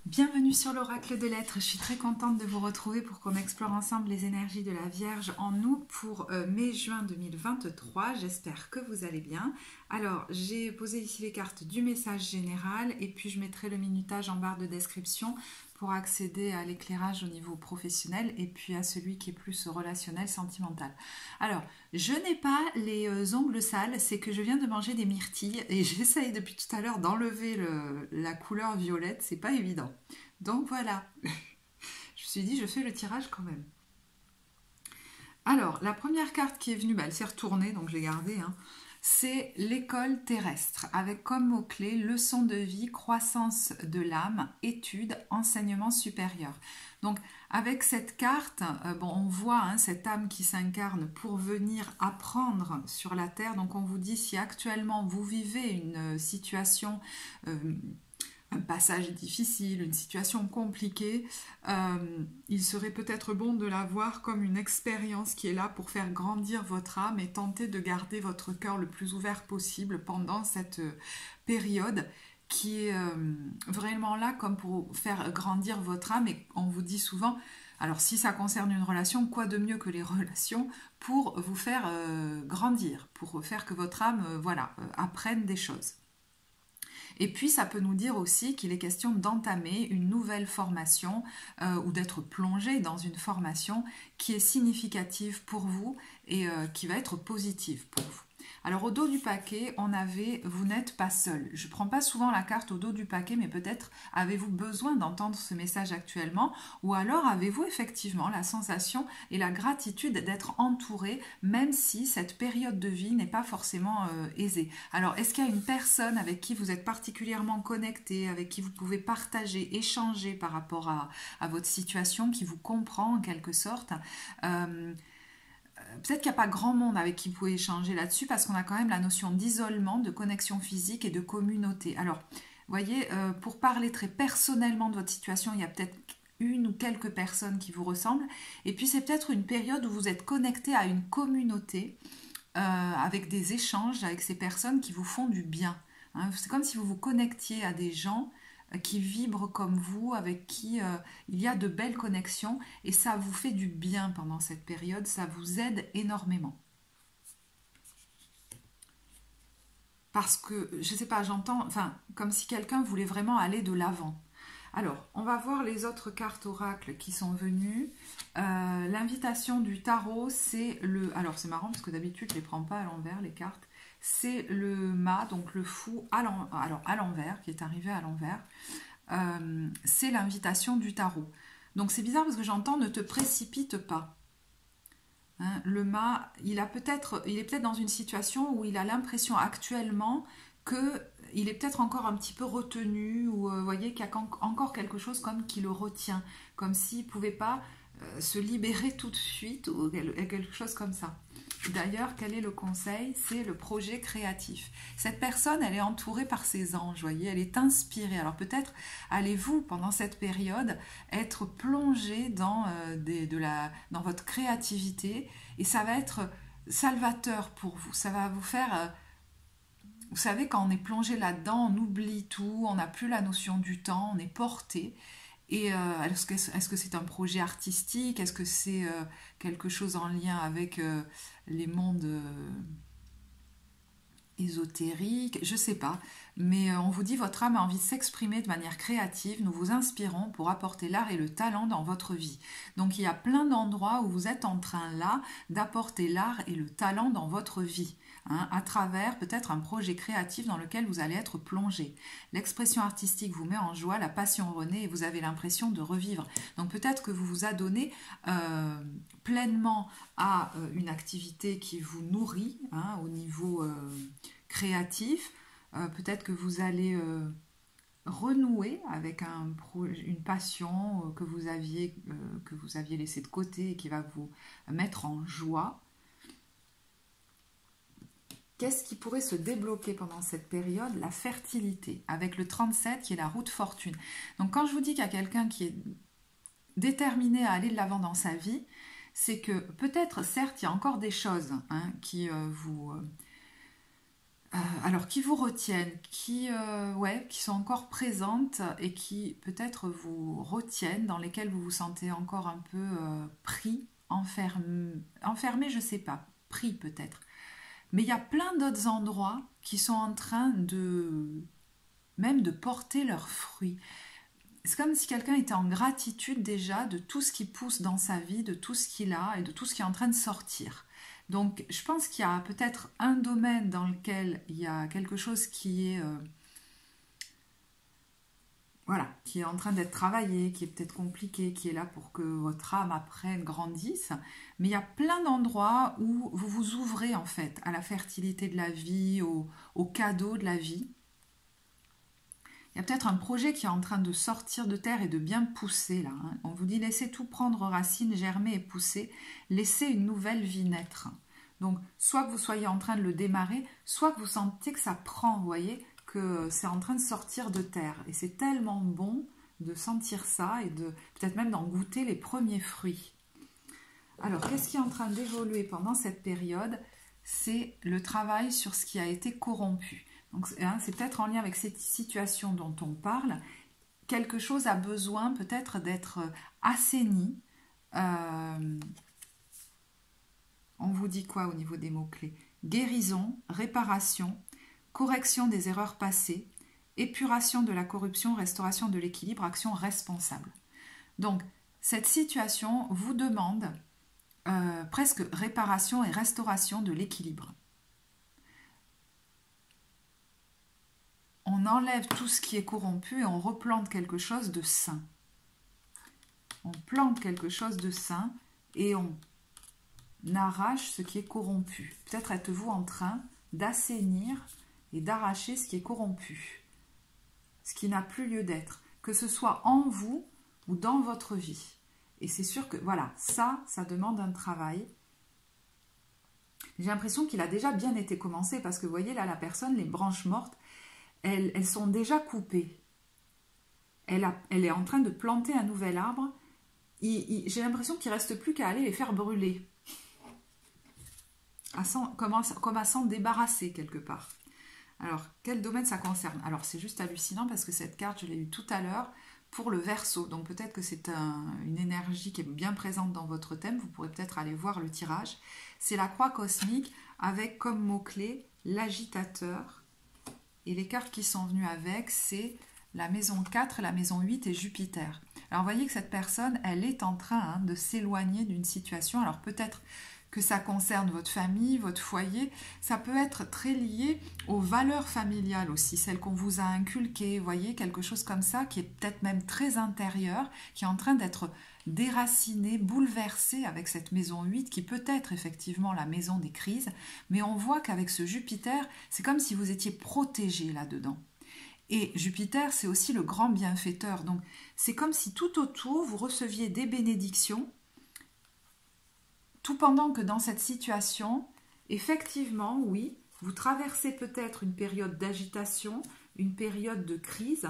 Bienvenue sur l'Oracle de l'Être. Je suis très contente de vous retrouver pour qu'on explore ensemble les énergies de la Vierge en nous pour mai-juin 2023. J'espère que vous allez bien. Alors, j'ai posé ici les cartes du message général et puis je mettrai le minutage en barre de description pour accéder à l'éclairage au niveau professionnel et puis à celui qui est plus relationnel, sentimental. Alors, je n'ai pas les ongles sales, c'est que je viens de manger des myrtilles et j'essaye depuis tout à l'heure d'enlever la couleur violette, c'est pas évident. Donc voilà, je me suis dit je fais le tirage quand même. Alors, la première carte qui est venue, elle s'est retournée, donc je l'ai gardée, hein. C'est l'école terrestre, avec comme mot-clé leçon de vie, croissance de l'âme, études, enseignement supérieur. Donc avec cette carte, on voit cette âme qui s'incarne pour venir apprendre sur la Terre. Donc on vous dit si actuellement vous vivez une situation... un passage difficile, une situation compliquée, il serait peut-être bon de la voir comme une expérience qui est là pour faire grandir votre âme et tenter de garder votre cœur le plus ouvert possible pendant cette période qui est vraiment là comme pour faire grandir votre âme. Et on vous dit souvent, alors si ça concerne une relation, quoi de mieux que les relations pour vous faire grandir, pour faire que votre âme apprenne des choses. Et puis, ça peut nous dire aussi qu'il est question d'entamer une nouvelle formation ou d'être plongé dans une formation qui est significative pour vous et qui va être positive pour vous. Alors, au dos du paquet, on avait « Vous n'êtes pas seul ». Je ne prends pas souvent la carte au dos du paquet, mais peut-être avez-vous besoin d'entendre ce message actuellement ou alors avez-vous effectivement la sensation et la gratitude d'être entouré, même si cette période de vie n'est pas forcément aisée. Alors, est-ce qu'il y a une personne avec qui vous êtes particulièrement connecté, avec qui vous pouvez partager, échanger par rapport à votre situation, qui vous comprend en quelque sorte Peut-être qu'il n'y a pas grand monde avec qui vous pouvez échanger là-dessus parce qu'on a quand même la notion d'isolement, de connexion physique et de communauté. Alors, vous voyez, pour parler très personnellement de votre situation, il y a peut-être une ou quelques personnes qui vous ressemblent. Et puis, c'est peut-être une période où vous êtes connecté à une communauté avec des échanges avec ces personnes qui vous font du bien. Hein. C'est comme si vous vous connectiez à des gens qui vibrent comme vous, avec qui il y a de belles connexions et ça vous fait du bien pendant cette période, ça vous aide énormément. Parce que, je ne sais pas, j'entends, comme si quelqu'un voulait vraiment aller de l'avant. Alors, on va voir les autres cartes oracles qui sont venues. L'invitation du tarot, c'est le... Alors, c'est marrant parce que d'habitude, je ne les prends pas à l'envers, les cartes. C'est le mât, donc le fou à l'envers, qui est arrivé à l'envers. C'est l'invitation du tarot. Donc, c'est bizarre parce que j'entends « ne te précipite pas ». Hein, le mât, il est peut-être dans une situation où il a l'impression actuellement qu'il est peut-être encore un petit peu retenu ou vous voyez qu'il y a encore quelque chose comme qui le retient, comme s'il ne pouvait pas se libérer tout de suite ou quelque chose comme ça. D'ailleurs, quel est le conseil? C'est le projet créatif. Cette personne, elle est entourée par ses anges, voyez, elle est inspirée. Alors peut-être allez-vous, pendant cette période, être plongé dans votre créativité et ça va être salvateur pour vous. Ça va vous faire... vous savez, quand on est plongé là-dedans, on oublie tout, on n'a plus la notion du temps, on est porté. Et est-ce que c'est un projet artistique? Est-ce que c'est quelque chose en lien avec les mondes ésotériques? Je ne sais pas. Mais on vous dit votre âme a envie de s'exprimer de manière créative. Nous vous inspirons pour apporter l'art et le talent dans votre vie. Donc il y a plein d'endroits où vous êtes en train là d'apporter l'art et le talent dans votre vie. À travers peut-être un projet créatif dans lequel vous allez être plongé. L'expression artistique vous met en joie, la passion renaît et vous avez l'impression de revivre. Donc peut-être que vous vous adonnez pleinement à une activité qui vous nourrit au niveau créatif. Peut-être que vous allez renouer avec une passion que vous aviez laissée de côté et qui va vous mettre en joie. Qu'est-ce qui pourrait se débloquer pendant cette période? La fertilité, avec le 37 qui est la roue de fortune. Donc quand je vous dis qu'il y a quelqu'un qui est déterminé à aller de l'avant dans sa vie, c'est que peut-être, certes, il y a encore des choses qui Alors, qui vous retiennent, ouais, qui sont encore présentes et qui peut-être vous retiennent, dans lesquelles vous vous sentez encore un peu pris, enfermé, je sais pas, pris peut-être. Mais il y a plein d'autres endroits qui sont en train de même de porter leurs fruits. C'est comme si quelqu'un était en gratitude déjà de tout ce qui pousse dans sa vie, de tout ce qu'il a et de tout ce qui est en train de sortir. Donc je pense qu'il y a peut-être un domaine dans lequel il y a quelque chose qui est voilà, qui est en train d'être travaillé, qui est peut-être compliqué, qui est là pour que votre âme après grandisse. Mais il y a plein d'endroits où vous vous ouvrez en fait à la fertilité de la vie, au cadeau de la vie. Il y a peut-être un projet qui est en train de sortir de terre et de bien pousser là. On vous dit laissez tout prendre racine, germer et pousser, laissez une nouvelle vie naître. Donc soit que vous soyez en train de le démarrer, soit que vous sentez que ça prend, vous voyez, que c'est en train de sortir de terre. Et c'est tellement bon de sentir ça et de peut-être même d'en goûter les premiers fruits. Alors qu'est-ce qui est en train d'évoluer pendant cette période? C'est le travail sur ce qui a été corrompu. Donc c'est peut-être en lien avec cette situation dont on parle. Quelque chose a besoin peut-être d'être assaini. On vous dit quoi au niveau des mots-clés? Guérison, réparation, correction des erreurs passées, épuration de la corruption, restauration de l'équilibre, action responsable. Donc cette situation vous demande presque réparation et restauration de l'équilibre. On enlève tout ce qui est corrompu et on replante quelque chose de sain. On plante quelque chose de sain et on arrache ce qui est corrompu. Peut-être êtes-vous en train d'assainir et d'arracher ce qui est corrompu, ce qui n'a plus lieu d'être, que ce soit en vous ou dans votre vie. Et c'est sûr que, voilà, ça demande un travail. J'ai l'impression qu'il a déjà bien été commencé parce que, vous voyez, là, la personne, les branches mortes, elles sont déjà coupées. Elle est en train de planter un nouvel arbre. J'ai l'impression qu'il ne reste plus qu'à aller les faire brûler. Comme à s'en débarrasser quelque part. Alors, quel domaine ça concerne? Alors, c'est juste hallucinant parce que cette carte, je l'ai eue tout à l'heure pour le Verseau. Donc, peut-être que c'est une énergie qui est bien présente dans votre thème. Vous pourrez peut-être aller voir le tirage. C'est la croix cosmique avec comme mot-clé l'agitateur. Et les cartes qui sont venues avec, c'est la maison 4, la maison 8 et Jupiter. Alors, vous voyez que cette personne, elle est en train de s'éloigner d'une situation. Alors, peut-être que ça concerne votre famille, votre foyer. Ça peut être très lié aux valeurs familiales aussi, celles qu'on vous a inculquées. Vous voyez, quelque chose comme ça qui est peut-être même très intérieur, qui est en train d'être déraciné, bouleversé avec cette maison 8 qui peut être effectivement la maison des crises. Mais on voit qu'avec ce Jupiter, c'est comme si vous étiez protégé là-dedans. Et Jupiter, c'est aussi le grand bienfaiteur. Donc, c'est comme si tout autour, vous receviez des bénédictions, tout pendant que dans cette situation, effectivement, oui, vous traversez peut-être une période d'agitation, une période de crise,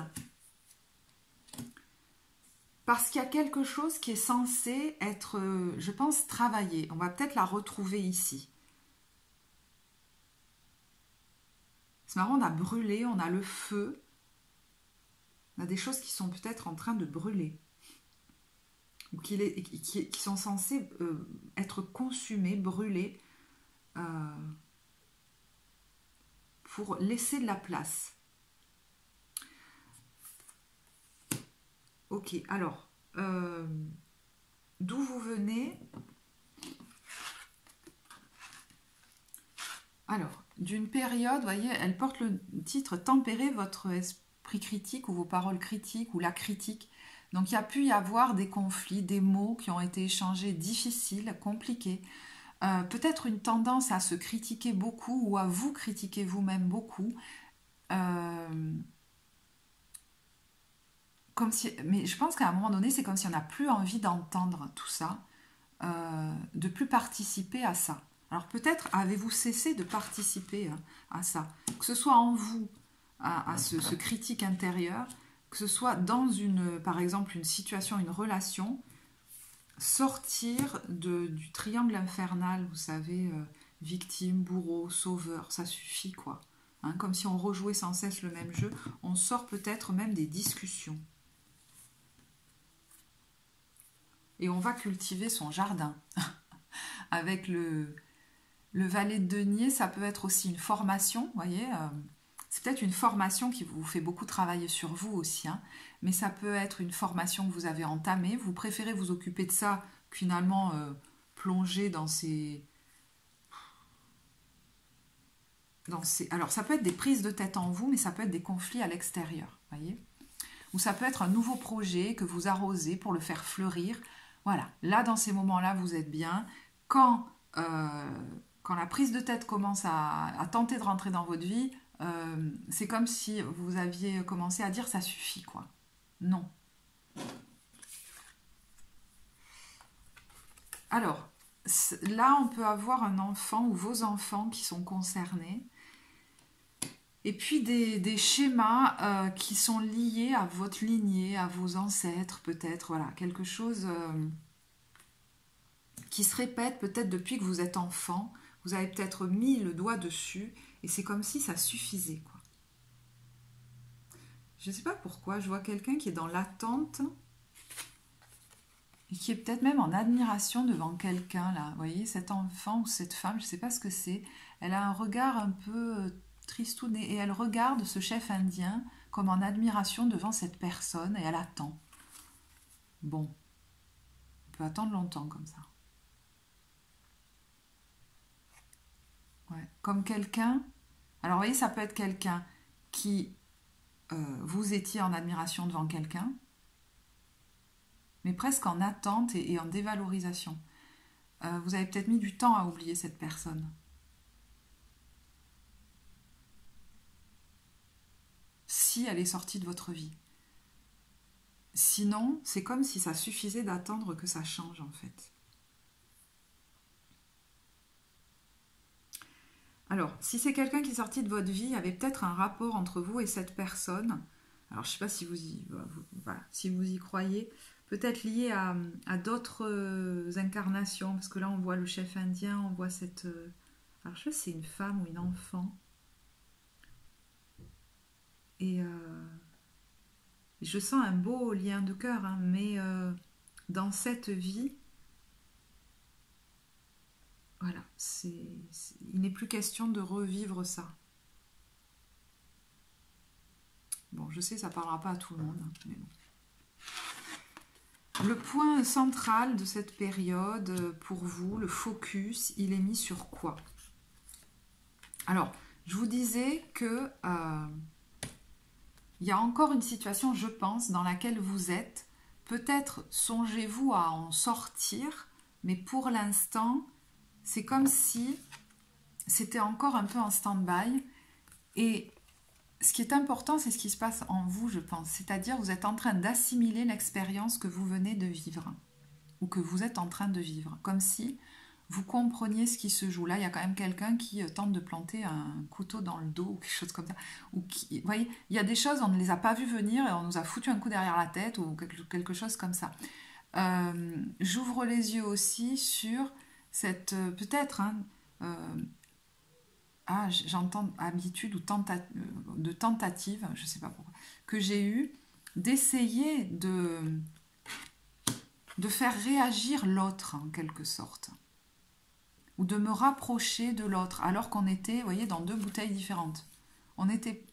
parce qu'il y a quelque chose qui est censé être, je pense, travaillé. On va peut-être la retrouver ici. C'est marrant, on a brûlé, on a le feu, on a des choses qui sont peut-être en train de brûler, ou qui sont censées être consumées, brûlées, pour laisser de la place. Ok, alors, d'où vous venez? Alors, d'une période, vous voyez, elle porte le titre « Tempérer votre esprit critique » ou vos paroles critiques ou la critique. Donc, il y a pu y avoir des conflits, des mots qui ont été échangés difficiles, compliqués. Peut-être une tendance à se critiquer beaucoup ou à vous critiquer vous-même beaucoup. Mais je pense qu'à un moment donné, c'est comme si on n'a plus envie d'entendre tout ça, de plus participer à ça. Alors peut-être avez-vous cessé de participer à ça, que ce soit en vous, à ce critique intérieur, que ce soit dans par exemple une situation, une relation, sortir du triangle infernal, vous savez, victime, bourreau, sauveur, ça suffit quoi. hein, comme si on rejouait sans cesse le même jeu. On sort peut-être même des discussions. Et on va cultiver son jardin. Avec le valet de denier, ça peut être aussi une formation, vous voyez. C'est peut-être une formation qui vous fait beaucoup travailler sur vous aussi, hein, mais ça peut être une formation que vous avez entamée. Vous préférez vous occuper de ça que finalement plonger dans ces... Alors ça peut être des prises de tête en vous, mais ça peut être des conflits à l'extérieur, voyez. Ou ça peut être un nouveau projet que vous arrosez pour le faire fleurir. Voilà, là dans ces moments-là, vous êtes bien. Quand la prise de tête commence à tenter de rentrer dans votre vie, c'est comme si vous aviez commencé à dire ça suffit, quoi. Non. Alors, là, on peut avoir un enfant ou vos enfants qui sont concernés. Et puis des schémas qui sont liés à votre lignée, à vos ancêtres peut-être, voilà, quelque chose qui se répète peut-être depuis que vous êtes enfant. Vous avez peut-être mis le doigt dessus et c'est comme si ça suffisait, quoi. Je ne sais pas pourquoi, je vois quelqu'un qui est dans l'attente et qui est peut-être même en admiration devant quelqu'un, là. Vous voyez, cet enfant ou cette femme, je ne sais pas ce que c'est. Elle a un regard un peu tristoun et elle regarde ce chef indien comme en admiration devant cette personne et elle attend. Bon, on peut attendre longtemps comme ça. Ouais. Comme quelqu'un, alors vous voyez, ça peut être quelqu'un qui, vous étiez en admiration devant quelqu'un, mais presque en attente et en dévalorisation. Vous avez peut-être mis du temps à oublier cette personne. Si elle est sortie de votre vie. Sinon, c'est comme si ça suffisait d'attendre que ça change, en fait. Alors, si c'est quelqu'un qui est sorti de votre vie, il y avait peut-être un rapport entre vous et cette personne. Alors, je ne sais pas si si vous y croyez. Peut-être lié à d'autres incarnations. Parce que là, on voit le chef indien, on voit cette... alors, je sais pas si c'est une femme ou une enfant. Et je sens un beau lien de cœur, hein, mais dans cette vie, voilà, il n'est plus question de revivre ça. Bon, je sais, ça ne parlera pas à tout le monde, hein, mais bon. Le point central de cette période, pour vous, le focus, il est mis sur quoi? Alors, je vous disais que il y a encore une situation, je pense, dans laquelle vous êtes. Peut-être songez-vous à en sortir, mais pour l'instant, c'est comme si c'était encore un peu en stand-by. Et ce qui est important, c'est ce qui se passe en vous, je pense. C'est-à-dire, vous êtes en train d'assimiler l'expérience que vous venez de vivre, ou que vous êtes en train de vivre, comme si vous compreniez ce qui se joue. Là, il y a quand même quelqu'un qui tente de planter un couteau dans le dos, ou quelque chose comme ça. Ou qui, vous voyez, il y a des choses, on ne les a pas vues venir, et on nous a foutu un coup derrière la tête, ou quelque chose comme ça. J'ouvre les yeux aussi sur cette, peut-être, hein, j'entends habitude ou de tentative, je ne sais pas pourquoi, que j'ai eu d'essayer de faire réagir l'autre en quelque sorte, ou de me rapprocher de l'autre, alors qu'on était, vous voyez, dans deux bouteilles différentes. On était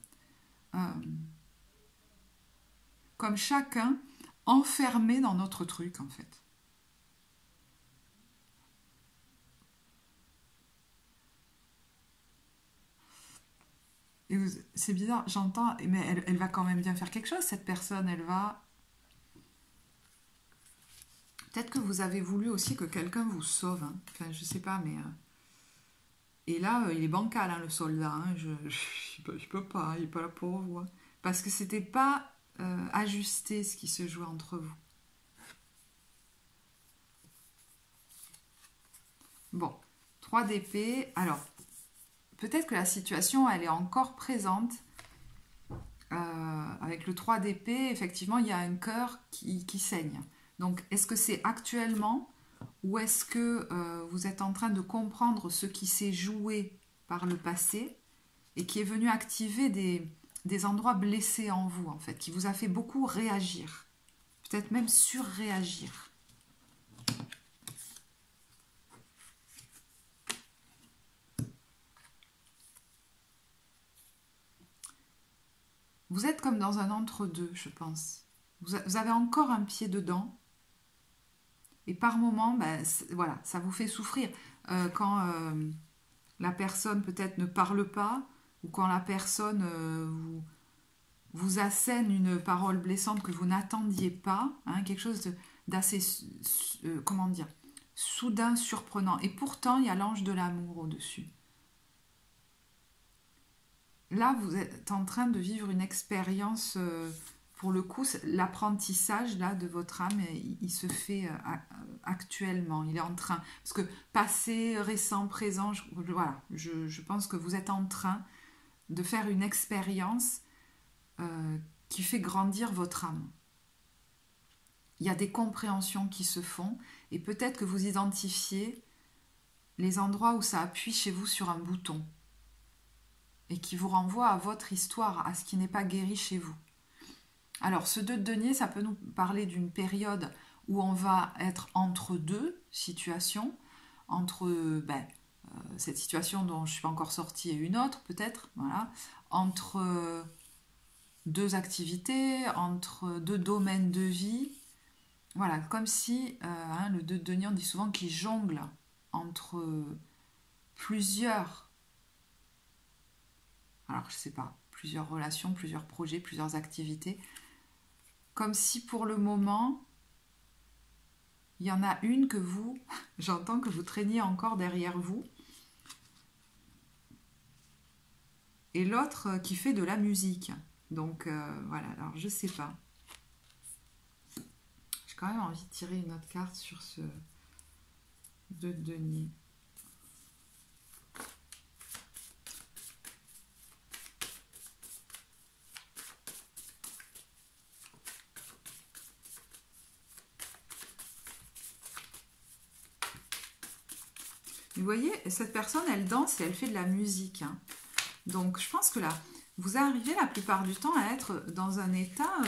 comme chacun enfermé dans notre truc en fait. Et c'est bizarre, j'entends, mais elle va quand même bien faire quelque chose, cette personne, elle va... Peut-être que vous avez voulu aussi que quelqu'un vous sauve, hein. Enfin, je sais pas, mais... Et là, il est bancal, hein, le soldat, hein. Je peux pas, il n'est pas là pour vous. Hein. Parce que c'était pas ajusté ce qui se jouait entre vous. Bon, 3 d'épée, alors... Peut-être que la situation, elle est encore présente. Avec le 3 d'épée, effectivement, il y a un cœur qui saigne. Donc, est-ce que c'est actuellement ou est-ce que vous êtes en train de comprendre ce qui s'est joué par le passé et qui est venu activer des endroits blessés en vous, en fait, qui vous a fait beaucoup réagir, peut-être même surréagir. Vous êtes comme dans un entre-deux, je pense. Vous avez encore un pied dedans, et par moments, ben, voilà, ça vous fait souffrir. Quand la personne peut-être ne parle pas, ou quand la personne vous assène une parole blessante que vous n'attendiez pas, hein, quelque chose d'assez, comment dire, soudain, surprenant. Et pourtant, il y a l'ange de l'amour au-dessus. Là, vous êtes en train de vivre une expérience, pour le coup, l'apprentissage là de votre âme, il se fait actuellement. Il est en train, parce que passé, récent, présent, voilà, je pense que vous êtes en train de faire une expérience qui fait grandir votre âme. Il y a des compréhensions qui se font, et peut-être que vous identifiez les endroits où ça appuie chez vous sur un bouton, et qui vous renvoie à votre histoire, à ce qui n'est pas guéri chez vous. Alors, ce 2 de denier, ça peut nous parler d'une période où on va être entre deux situations, entre cette situation dont je ne suis pas encore sortie et une autre, peut-être, voilà, entre deux activités, entre deux domaines de vie. Voilà, comme si, le 2 de denier, on dit souvent qu'il jongle entre plusieurs, alors je sais pas, plusieurs relations, plusieurs projets, plusieurs activités, comme si pour le moment, il y en a une que vous, j'entends que vous traîniez encore derrière vous, et l'autre qui fait de la musique. Donc voilà, alors je sais pas. J'ai quand même envie de tirer une autre carte sur ce 2 de denier. Vous voyez, cette personne, elle danse et elle fait de la musique. Hein. Donc, je pense que là, vous arrivez la plupart du temps à être dans un état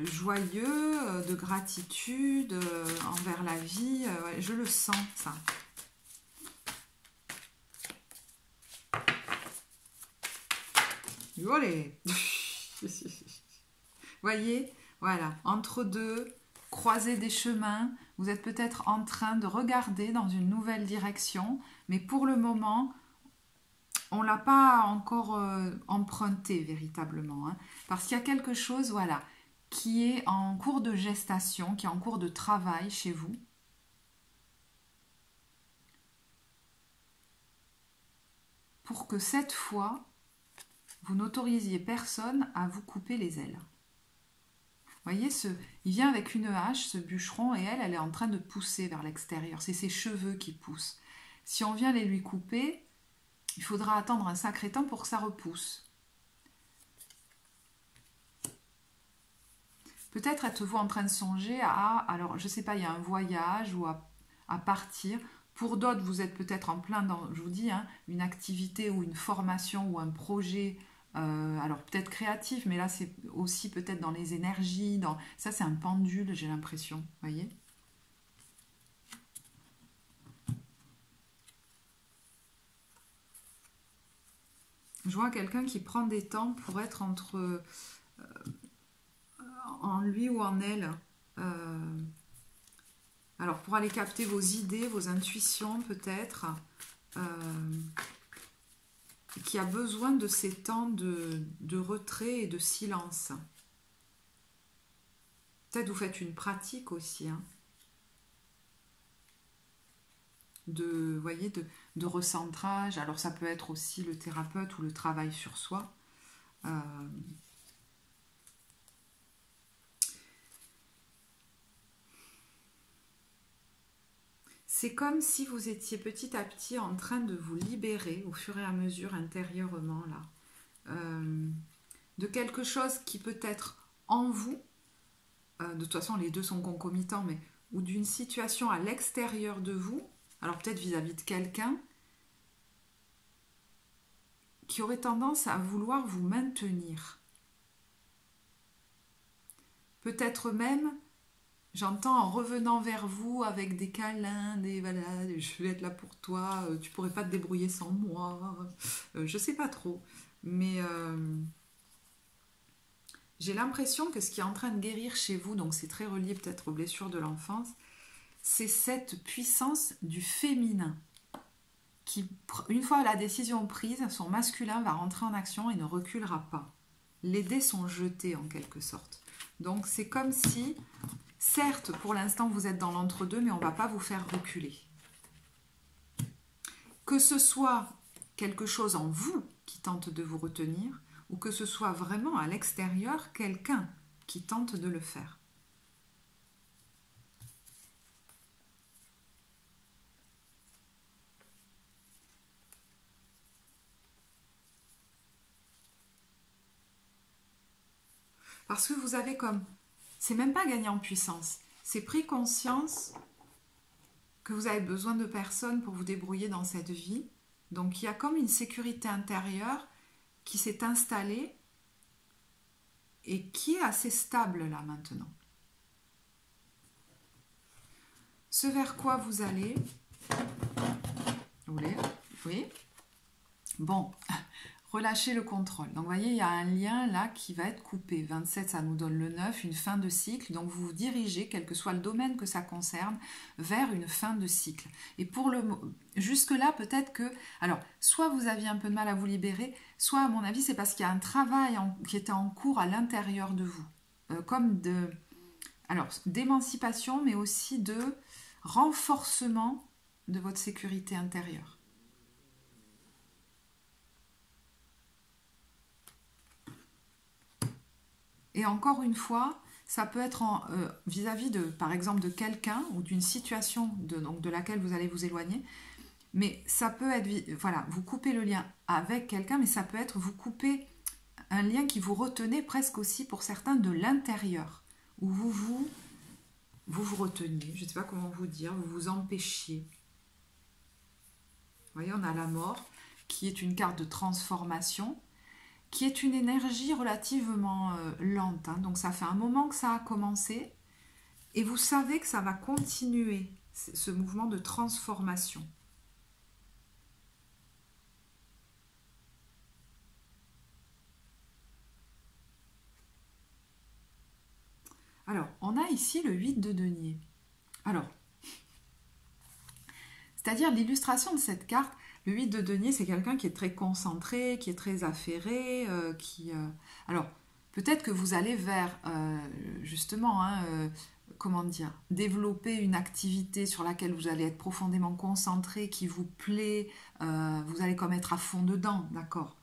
joyeux, de gratitude envers la vie. Ouais, je le sens, ça. Olé. Voyez, voilà, entre deux, croiser des chemins, vous êtes peut-être en train de regarder dans une nouvelle direction, mais pour le moment, on ne l'a pas encore emprunté véritablement, hein, parce qu'il y a quelque chose, voilà, qui est en cours de gestation, qui est en cours de travail chez vous. Pour que cette fois, vous n'autorisiez personne à vous couper les ailes. Vous voyez, il vient avec une hache, ce bûcheron, et elle est en train de pousser vers l'extérieur. C'est ses cheveux qui poussent. Si on vient les lui couper, il faudra attendre un sacré temps pour que ça repousse. Peut-être êtes-vous en train de songer à, alors je ne sais pas, il y a un voyage ou à partir. Pour d'autres, vous êtes peut-être en plein dans, je vous dis, hein, une activité ou une formation ou un projet, alors peut-être créatif, mais là c'est aussi peut-être dans les énergies. Ça c'est un pendule, j'ai l'impression, vous voyez. Je vois quelqu'un qui prend des temps pour être entre en lui ou en elle. Alors pour aller capter vos idées, vos intuitions peut-être, qui a besoin de ces temps de retrait et de silence. Peut-être vous faites une pratique aussi, hein, voyez, de recentrage. Alors ça peut être aussi le thérapeute ou le travail sur soi. C'est comme si vous étiez petit à petit en train de vous libérer au fur et à mesure intérieurement là, de quelque chose qui peut être en vous, de toute façon les deux sont concomitants, mais ou d'une situation à l'extérieur de vous, alors peut-être vis-à-vis de quelqu'un qui aurait tendance à vouloir vous maintenir. Peut-être même, j'entends en revenant vers vous avec des câlins, des voilà, je vais être là pour toi, tu pourrais pas te débrouiller sans moi. Je sais pas trop, mais j'ai l'impression que ce qui est en train de guérir chez vous, donc c'est très relié peut-être aux blessures de l'enfance, c'est cette puissance du féminin qui, une fois la décision prise, son masculin va rentrer en action et ne reculera pas. Les dés sont jetés en quelque sorte. Donc c'est comme si, certes, pour l'instant vous êtes dans l'entre-deux, mais on ne va pas vous faire reculer. Que ce soit quelque chose en vous qui tente de vous retenir, ou que ce soit vraiment à l'extérieur quelqu'un qui tente de le faire. Parce que vous avez comme... C'est même pas gagner en puissance. C'est pris conscience que vous avez besoin de personnes pour vous débrouiller dans cette vie. Donc il y a comme une sécurité intérieure qui s'est installée et qui est assez stable là maintenant. Ce vers quoi vous allez... Vous voulez? Oui. Bon, relâchez le contrôle. Donc, vous voyez, il y a un lien là qui va être coupé. 27, ça nous donne le 9, une fin de cycle. Donc, vous vous dirigez, quel que soit le domaine que ça concerne, vers une fin de cycle. Et pour le jusque-là, peut-être que... Alors, soit vous aviez un peu de mal à vous libérer, soit, à mon avis, c'est parce qu'il y a un travail qui était en cours à l'intérieur de vous. Comme de... Alors, d'émancipation, mais aussi de renforcement de votre sécurité intérieure. Et encore une fois, ça peut être vis-à-vis de, par exemple, de quelqu'un ou d'une situation donc de laquelle vous allez vous éloigner. Mais ça peut être, voilà, vous coupez le lien avec quelqu'un, mais ça peut être vous coupez un lien qui vous retenait presque aussi pour certains de l'intérieur, où vous reteniez, je ne sais pas comment vous dire, vous vous empêchiez. Vous voyez, on a la mort, qui est une carte de transformation, qui est une énergie relativement lente. Hein. Donc ça fait un moment que ça a commencé, et vous savez que ça va continuer, ce mouvement de transformation. Alors, on a ici le 8 de denier. Alors, c'est-à-dire l'illustration de cette carte, le 8 de denier, c'est quelqu'un qui est très concentré, qui est très affairé, alors, peut-être que vous allez vers, justement, comment dire, développer une activité sur laquelle vous allez être profondément concentré, qui vous plaît, vous allez comme être à fond dedans, d'accord?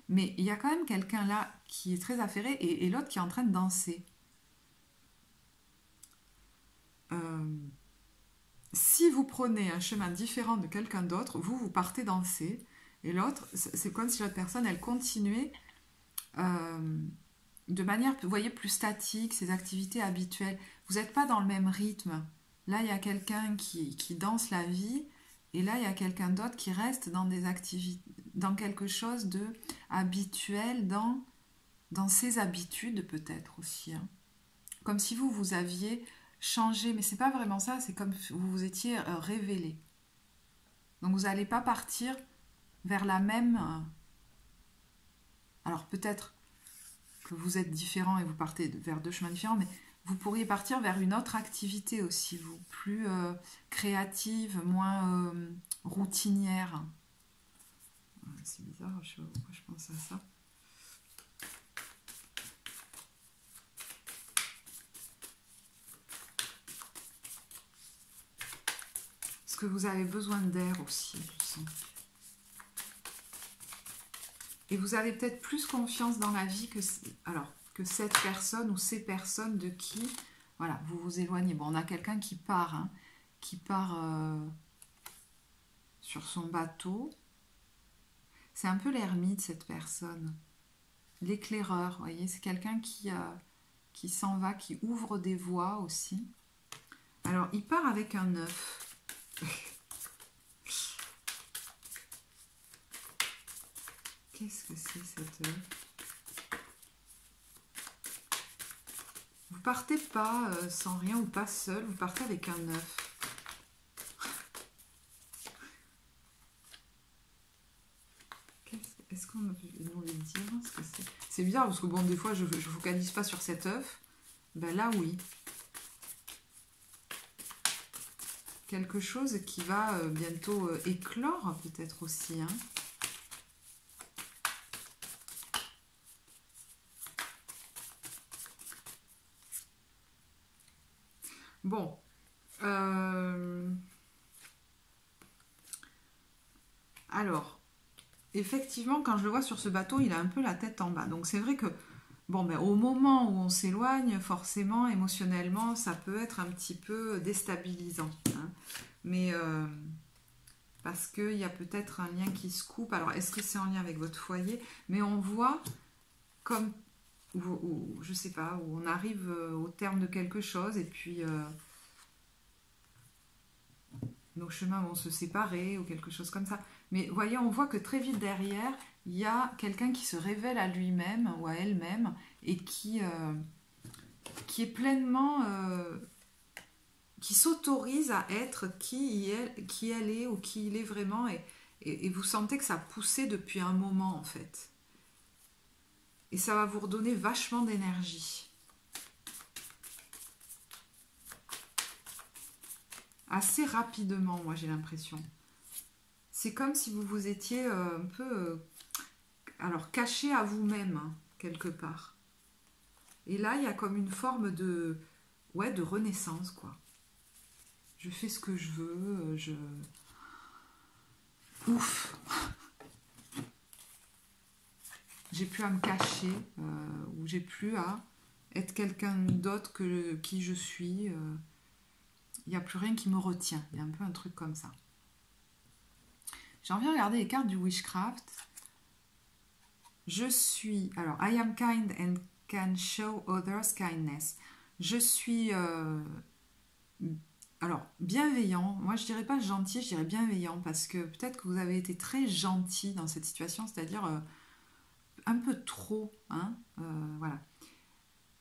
Mais il y a quand même quelqu'un là qui est très affairé et l'autre qui est en train de danser. Si vous prenez un chemin différent de quelqu'un d'autre, vous partez danser, et l'autre, c'est comme si l'autre personne, elle continuait de manière, vous voyez, plus statique, ses activités habituelles. Vous n'êtes pas dans le même rythme. Là, il y a quelqu'un qui danse la vie, et là, il y a quelqu'un d'autre qui reste dans des activités, dans quelque chose de habituel, dans ses habitudes peut-être aussi. Hein. Comme si vous aviez changé, mais c'est pas vraiment ça, c'est comme si vous vous étiez révélé. Donc vous n'allez pas partir vers la même... alors peut-être que vous êtes différent et vous partez vers deux chemins différents, mais vous pourriez partir vers une autre activité aussi, vous, plus créative, moins routinière. C'est bizarre, je sais pas pourquoi je pense à ça. Parce que vous avez besoin d'air aussi, je sens. Et vous avez peut-être plus confiance dans la vie que cette personne ou ces personnes de qui, voilà, vous vous éloignez. Bon, on a quelqu'un qui part, hein, sur son bateau. C'est un peu l'ermite, cette personne. L'éclaireur, vous voyez, c'est quelqu'un qui s'en va, qui ouvre des voies aussi. Alors, il part avec un 9. Qu'est-ce que c'est cette œuf? Vous partez pas sans rien ou pas seul, vous partez avec un œuf. Est-ce qu'on nous le dire ce que c'est? C'est bizarre parce que bon, des fois je ne focalise pas sur cet œuf. Ben là, oui. Quelque chose qui va bientôt éclore, peut-être aussi. Hein. Bon. Alors, effectivement, quand je le vois sur ce bateau, il a un peu la tête en bas. Donc c'est vrai que, bon, ben, au moment où on s'éloigne, forcément, émotionnellement, ça peut être un petit peu déstabilisant. Hein. Mais parce qu'il y a peut-être un lien qui se coupe. Alors, est-ce que c'est en lien avec votre foyer? Mais on voit comme, je sais pas, où on arrive au terme de quelque chose et puis nos chemins vont se séparer ou quelque chose comme ça. Mais voyez, on voit que très vite derrière, il y a quelqu'un qui se révèle à lui-même ou à elle-même et qui est pleinement... qui s'autorise à être qui elle est ou qui il est vraiment et vous sentez que ça a poussé depuis un moment en fait. Et ça va vous redonner vachement d'énergie. Assez rapidement, moi j'ai l'impression. C'est comme si vous vous étiez un peu alors caché à vous-même, hein, quelque part. Et là, il y a comme une forme de renaissance, quoi. Je fais ce que je veux, Ouf. J'ai plus à me cacher, ou j'ai plus à être quelqu'un d'autre que qui je suis. Il n'y a plus rien qui me retient. Il y a un peu un truc comme ça. J'ai envie de regarder les cartes du Witchcraft. Je suis... Alors, I am kind and can show others kindness. Je suis... alors, bienveillant. Moi, je dirais pas gentil, je dirais bienveillant. Parce que peut-être que vous avez été très gentil dans cette situation. C'est-à-dire un peu trop. Hein, voilà.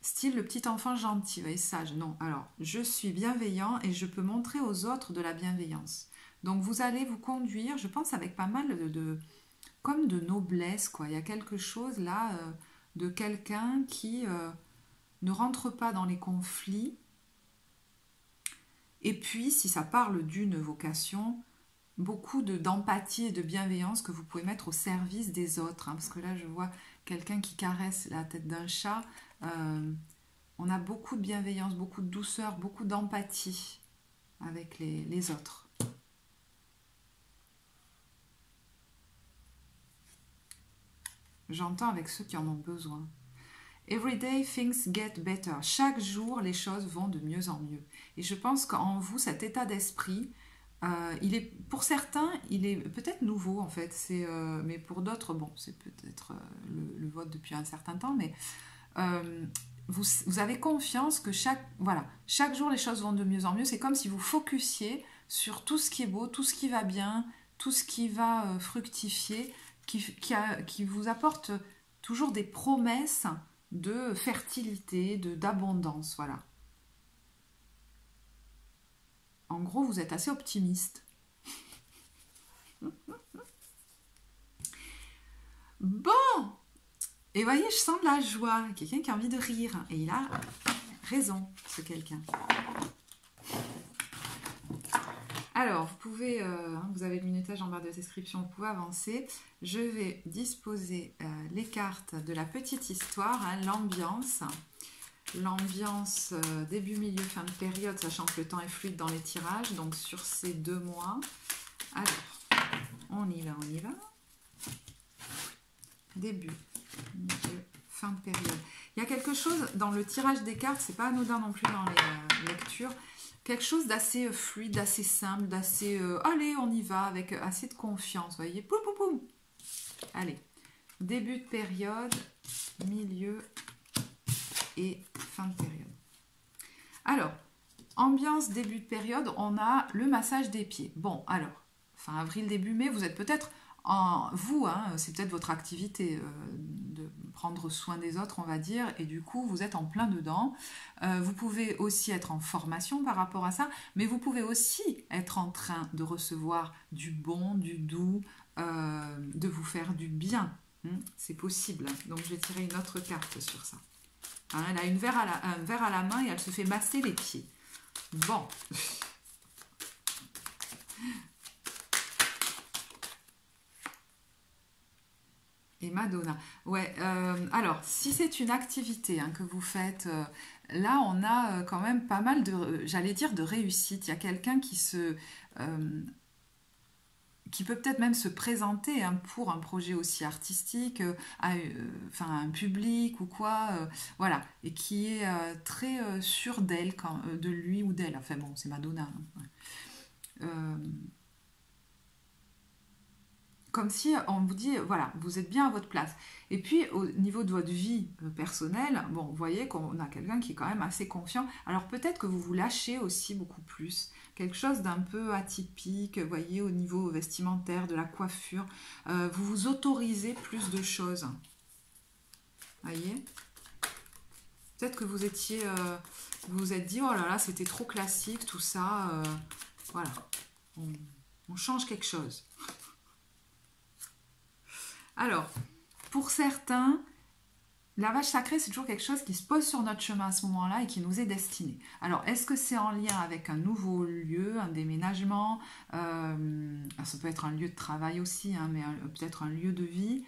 Style le petit enfant gentil, vous voyez, sage. Non, alors, je suis bienveillant et je peux montrer aux autres de la bienveillance. Donc, vous allez vous conduire, je pense, avec pas mal comme de noblesse, quoi. Il y a quelque chose là de quelqu'un qui ne rentre pas dans les conflits. Et puis, si ça parle d'une vocation, beaucoup d'empathie et de bienveillance que vous pouvez mettre au service des autres. Hein, parce que là, je vois quelqu'un qui caresse la tête d'un chat. On a beaucoup de bienveillance, beaucoup de douceur, beaucoup d'empathie avec les autres. J'entends avec ceux qui en ont besoin. Every day things get better. Chaque jour, les choses vont de mieux en mieux. Et je pense qu'en vous, cet état d'esprit, il est, pour certains, il est peut-être nouveau en fait. Mais pour d'autres, bon, c'est peut-être le vote depuis un certain temps, mais vous avez confiance que chaque jour, les choses vont de mieux en mieux. C'est comme si vous focussiez sur tout ce qui est beau, tout ce qui va bien, tout ce qui va fructifier, qui vous apporte toujours des promesses de fertilité, d'abondance, voilà. En gros, vous êtes assez optimiste. Bon, et voyez, je sens de la joie, quelqu'un qui a envie de rire, et il a raison, ce quelqu'un. Alors, vous pouvez, vous avez le minutage en barre de description, vous pouvez avancer. Je vais disposer les cartes de la petite histoire, hein, l'ambiance. L'ambiance début, milieu, fin de période, sachant que le temps est fluide dans les tirages, donc sur ces 2 mois. Alors, on y va. Début, milieu, fin de période. Il y a quelque chose dans le tirage des cartes, c'est pas anodin non plus dans les lectures, quelque chose d'assez fluide, d'assez simple, d'assez allez, on y va, avec assez de confiance, vous voyez, poum poum poum. Allez, début de période, milieu et fin de période. Alors, ambiance début de période, on a le massage des pieds. Bon, alors, fin avril, début mai, vous êtes peut-être Vous, hein, c'est peut-être votre activité de prendre soin des autres, on va dire, et du coup, vous êtes en plein dedans. Vous pouvez aussi être en formation par rapport à ça, mais vous pouvez aussi être en train de recevoir du bon, du doux, de vous faire du bien. C'est possible. Donc, je vais tirer une autre carte sur ça. Hein, elle a un verre à la main et elle se fait masser les pieds. Bon. Et Madonna. Ouais, alors, si c'est une activité hein, que vous faites, là, on a quand même pas mal de, j'allais dire, de réussite. Il y a quelqu'un qui peut peut-être même se présenter hein, pour un projet aussi artistique, enfin, un public ou quoi, voilà, et qui est très sûr d'elle, de lui ou d'elle. Enfin bon, c'est Madonna. Hein, ouais. Euh, Comme si on vous dit, voilà, vous êtes bien à votre place. Et puis, au niveau de votre vie personnelle, bon, vous voyez qu'on a quelqu'un qui est quand même assez confiant. Alors peut-être que vous vous lâchez aussi beaucoup plus. Quelque chose d'un peu atypique, vous voyez, au niveau vestimentaire, de la coiffure. Vous vous autorisez plus de choses. Vous voyez? Peut-être que vous vous êtes dit, oh là là, c'était trop classique, tout ça. Voilà, on change quelque chose. Alors, pour certains, la vache sacrée, c'est toujours quelque chose qui se pose sur notre chemin à ce moment-là et qui nous est destiné. Alors, est-ce que c'est en lien avec un nouveau lieu, un déménagement ça peut être un lieu de travail aussi, hein, mais peut-être un lieu de vie.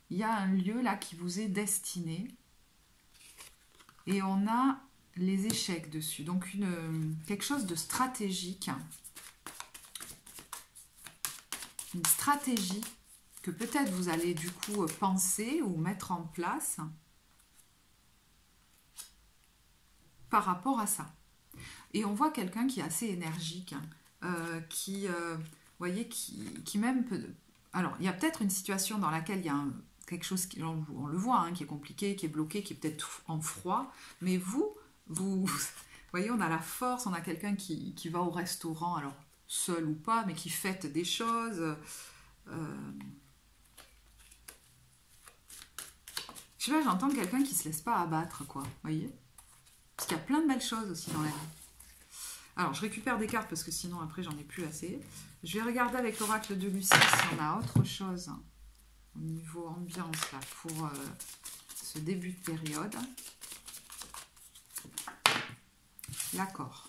Il y a un lieu là qui vous est destiné et on a les échecs dessus. Donc, quelque chose de stratégique. Une stratégie que peut-être vous allez du coup penser ou mettre en place par rapport à ça. Et on voit quelqu'un qui est assez énergique, qui, vous voyez, qui même peut... Alors, il y a peut-être une situation dans laquelle il y a quelque chose, on le voit, hein, qui est compliqué, qui est bloqué, qui est peut-être en froid, mais vous voyez, on a la force, on a quelqu'un qui va au restaurant, alors seul ou pas, mais qui fête des choses. Je sais pas, j'entends quelqu'un qui se laisse pas abattre, quoi, vous voyez? Parce qu'il y a plein de belles choses aussi dans la vie. Alors, je récupère des cartes parce que sinon, après, j'en ai plus assez. Je vais regarder avec l'oracle de Lucie si on a autre chose au niveau ambiance, là, pour ce début de période. L'accord.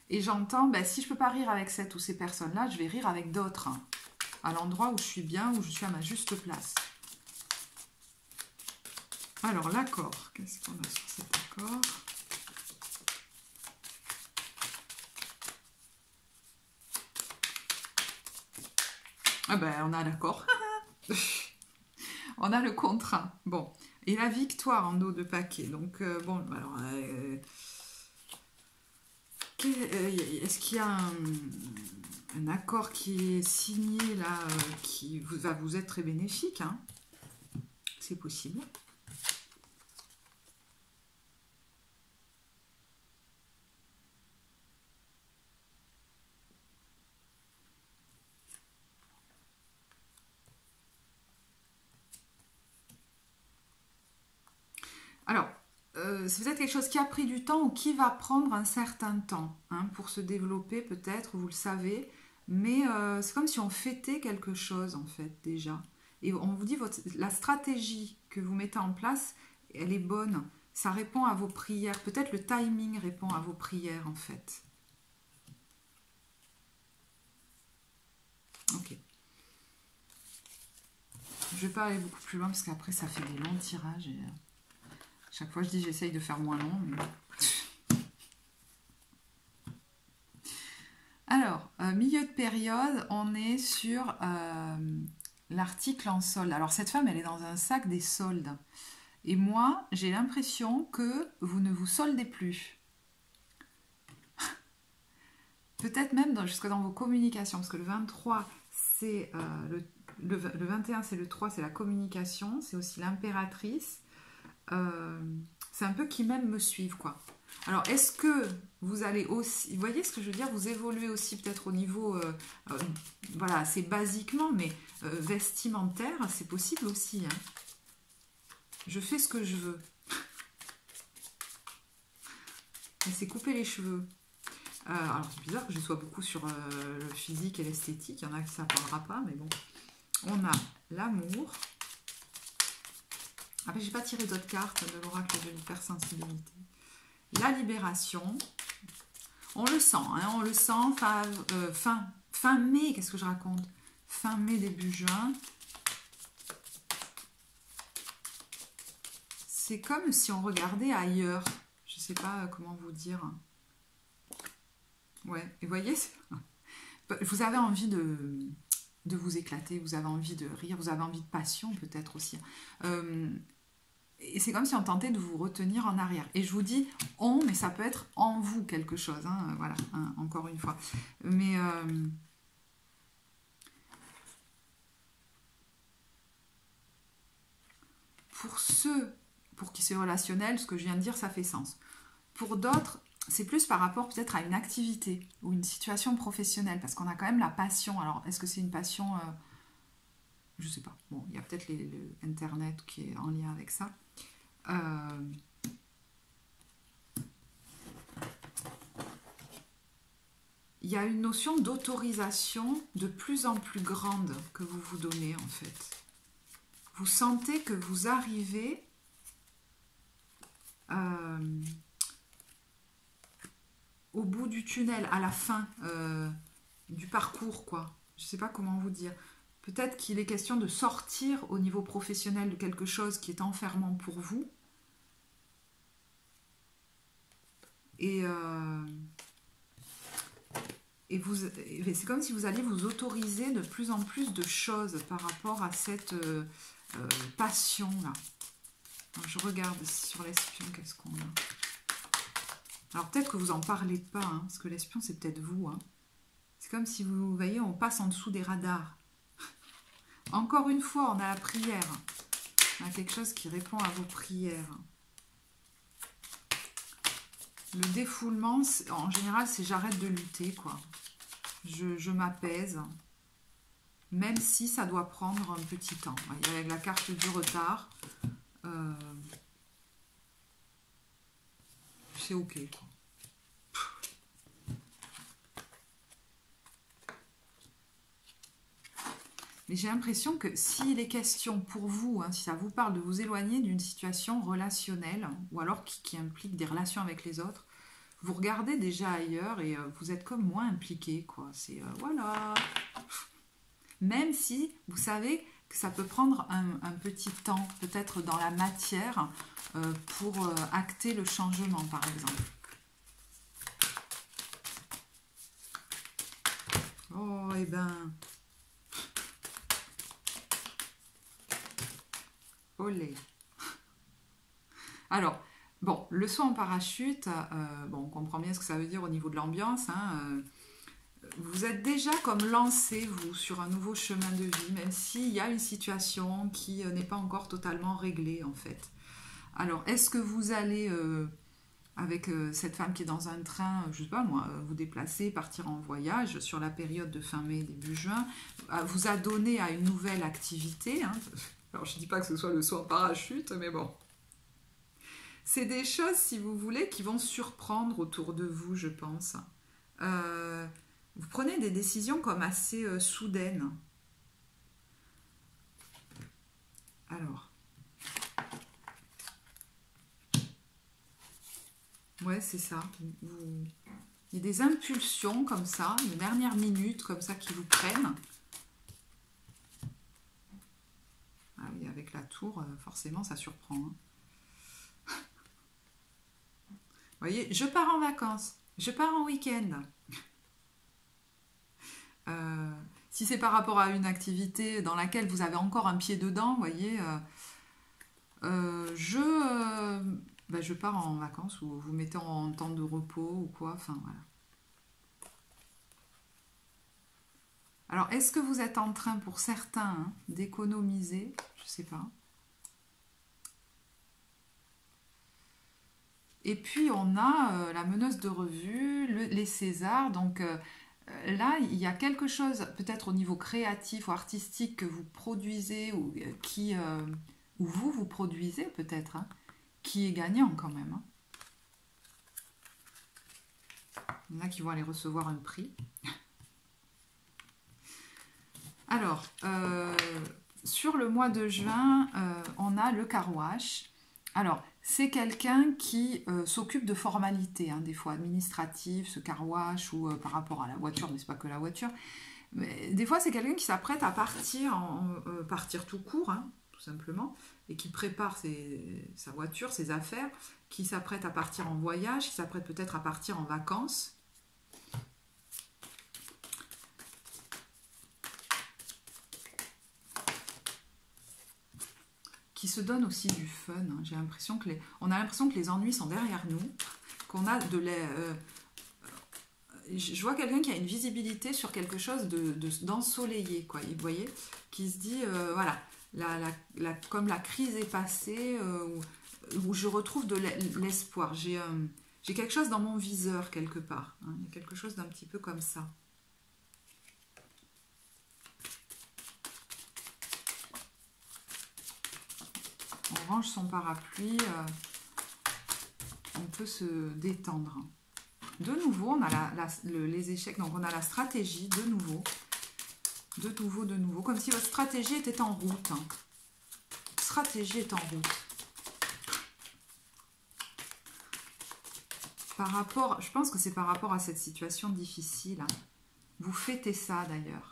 Et j'entends, ben, si je ne peux pas rire avec cette ou ces personnes-là, je vais rire avec d'autres. Hein, à l'endroit où je suis bien, où je suis à ma juste place. Alors, l'accord. Qu'est-ce qu'on a sur cet accord? Ah ben, on a l'accord. On a le contrat. Bon. Et la victoire en dos de paquet. Donc, bon, alors... est-ce qu'il y a un accord qui est signé là, qui va vous être très bénéfique hein? C'est possible. Alors, c'est peut-être quelque chose qui a pris du temps ou qui va prendre un certain temps hein, pour se développer peut-être, vous le savez. Mais c'est comme si on fêtait quelque chose en fait déjà. Et on vous dit, la stratégie que vous mettez en place, elle est bonne. Ça répond à vos prières. Peut-être le timing répond à vos prières en fait. Ok. Je ne vais pas aller beaucoup plus loin parce qu'après ça fait des longs tirages. Et, chaque fois je dis j'essaye de faire moins long. Mais... Alors, milieu de période, on est sur l'article en solde. Alors cette femme, elle est dans un sac des soldes. Et moi, j'ai l'impression que vous ne vous soldez plus. Peut-être même jusque dans vos communications, parce que le 23, c'est le 21, c'est le 3, c'est la communication, c'est aussi l'impératrice. C'est un peu qui même me suivent, quoi. Alors, est-ce que vous allez aussi, vous voyez ce que je veux dire, vous évoluez aussi peut-être au niveau, voilà, c'est basiquement, mais vestimentaire, c'est possible aussi. Hein. Je fais ce que je veux. Et c'est couper les cheveux. Alors, c'est bizarre que je sois beaucoup sur le physique et l'esthétique. Il y en a qui ça ne parlera pas, mais bon. On a l'amour. Après, j'ai pas tiré d'autres cartes de l'oracle de l'hypersensibilité. La libération. On le sent, hein, on le sent. Fin mai, qu'est-ce que je raconte? Fin mai, début juin. C'est comme si on regardait ailleurs. Je sais pas comment vous dire. Ouais, et vous voyez, vous avez envie de vous éclater, vous avez envie de rire, vous avez envie de passion peut-être aussi. Et c'est comme si on tentait de vous retenir en arrière. Et je vous dis on, mais ça peut être en vous quelque chose. Hein, voilà, hein, encore une fois. Mais pour ceux pour qui c'est relationnel, ce que je viens de dire, ça fait sens. Pour d'autres, c'est plus par rapport peut-être à une activité ou une situation professionnelle, parce qu'on a quand même la passion. Alors, est-ce que c'est une passion je sais pas. Bon, il y a peut-être le Internet qui est en lien avec ça. Il y a une notion d'autorisation de plus en plus grande que vous vous donnez, en fait. Vous sentez que vous arrivez au bout du tunnel, à la fin du parcours, quoi. Je ne sais pas comment vous dire. Peut-être qu'il est question de sortir au niveau professionnel de quelque chose qui est enfermant pour vous. Et c'est comme si vous alliez vous autoriser de plus en plus de choses par rapport à cette passion-là. Je regarde sur l'espion, qu'est-ce qu'on a. Alors peut-être que vous n'en parlez pas, hein, parce que l'espion, c'est peut-être vous. Hein. C'est comme si vous voyez, on passe en dessous des radars. Encore une fois, on a la prière. On a quelque chose qui répond à vos prières. Le défoulement, en général, c'est j'arrête de lutter, quoi. Je m'apaise, même si ça doit prendre un petit temps. Avec la carte du retard, c'est ok, quoi. Mais j'ai l'impression que s'il est question pour vous, hein, si ça vous parle de vous éloigner d'une situation relationnelle, ou alors qui implique des relations avec les autres, vous regardez déjà ailleurs et vous êtes comme moins impliqué, quoi. C'est voilà. Même si vous savez que ça peut prendre un petit temps, peut-être dans la matière, pour acter le changement, par exemple. Oh, et ben... Olé. Alors, bon, le saut en parachute, bon, on comprend bien ce que ça veut dire au niveau de l'ambiance. Hein, vous êtes déjà comme lancé, vous, sur un nouveau chemin de vie, même s'il y a une situation qui n'est pas encore totalement réglée, en fait. Alors, est-ce que vous allez, avec cette femme qui est dans un train, je sais pas moi, vous déplacer, partir en voyage sur la période de fin mai, début juin, vous adonner à une nouvelle activité, hein. Alors, je ne dis pas que ce soit le saut en parachute, mais bon. C'est des choses, si vous voulez, qui vont surprendre autour de vous, je pense. Vous prenez des décisions comme assez soudaines. Alors. Ouais, c'est ça. Il y a des impulsions comme ça, de dernière minute, comme ça, qui vous prennent. Ah oui, avec la tour, forcément, ça surprend. Hein. Vous voyez, je pars en vacances, je pars en week-end. Si c'est par rapport à une activité dans laquelle vous avez encore un pied dedans, vous voyez, je pars en vacances ou vous mettez en temps de repos ou quoi, enfin voilà. Alors, est-ce que vous êtes en train, pour certains, hein, d'économiser? Je ne sais pas. Et puis on a la meneuse de revue, les Césars. Donc là, il y a quelque chose, peut-être au niveau créatif ou artistique que vous produisez ou vous produisez peut-être, hein, qui est gagnant quand même. Hein. Il y en a qui vont aller recevoir un prix. Alors, sur le mois de juin, on a le carouage. Alors, c'est quelqu'un qui s'occupe de formalités, hein, des fois administratives, ce carouage, ou par rapport à la voiture, mais c'est pas que la voiture. Mais, des fois, c'est quelqu'un qui s'apprête à partir, partir tout court, hein, tout simplement, et qui prépare sa voiture, ses affaires, qui s'apprête à partir en voyage, qui s'apprête peut-être à partir en vacances. Qui se donne aussi du fun. Hein. J'ai l'impression que on a l'impression que les ennuis sont derrière nous, qu'on a je vois quelqu'un qui a une visibilité sur quelque chose d'ensoleillé, quoi. Vous voyez, qui se dit, voilà, comme la crise est passée, où je retrouve de l'espoir. J'ai quelque chose dans mon viseur quelque part. Hein. Il y a quelque chose d'un petit peu comme ça. On range son parapluie, on peut se détendre. De nouveau, on a les échecs, donc on a la stratégie, de nouveau, comme si votre stratégie était en route. Hein. Stratégie est en route. Je pense que c'est par rapport à cette situation difficile. Hein. Vous fêtez ça d'ailleurs.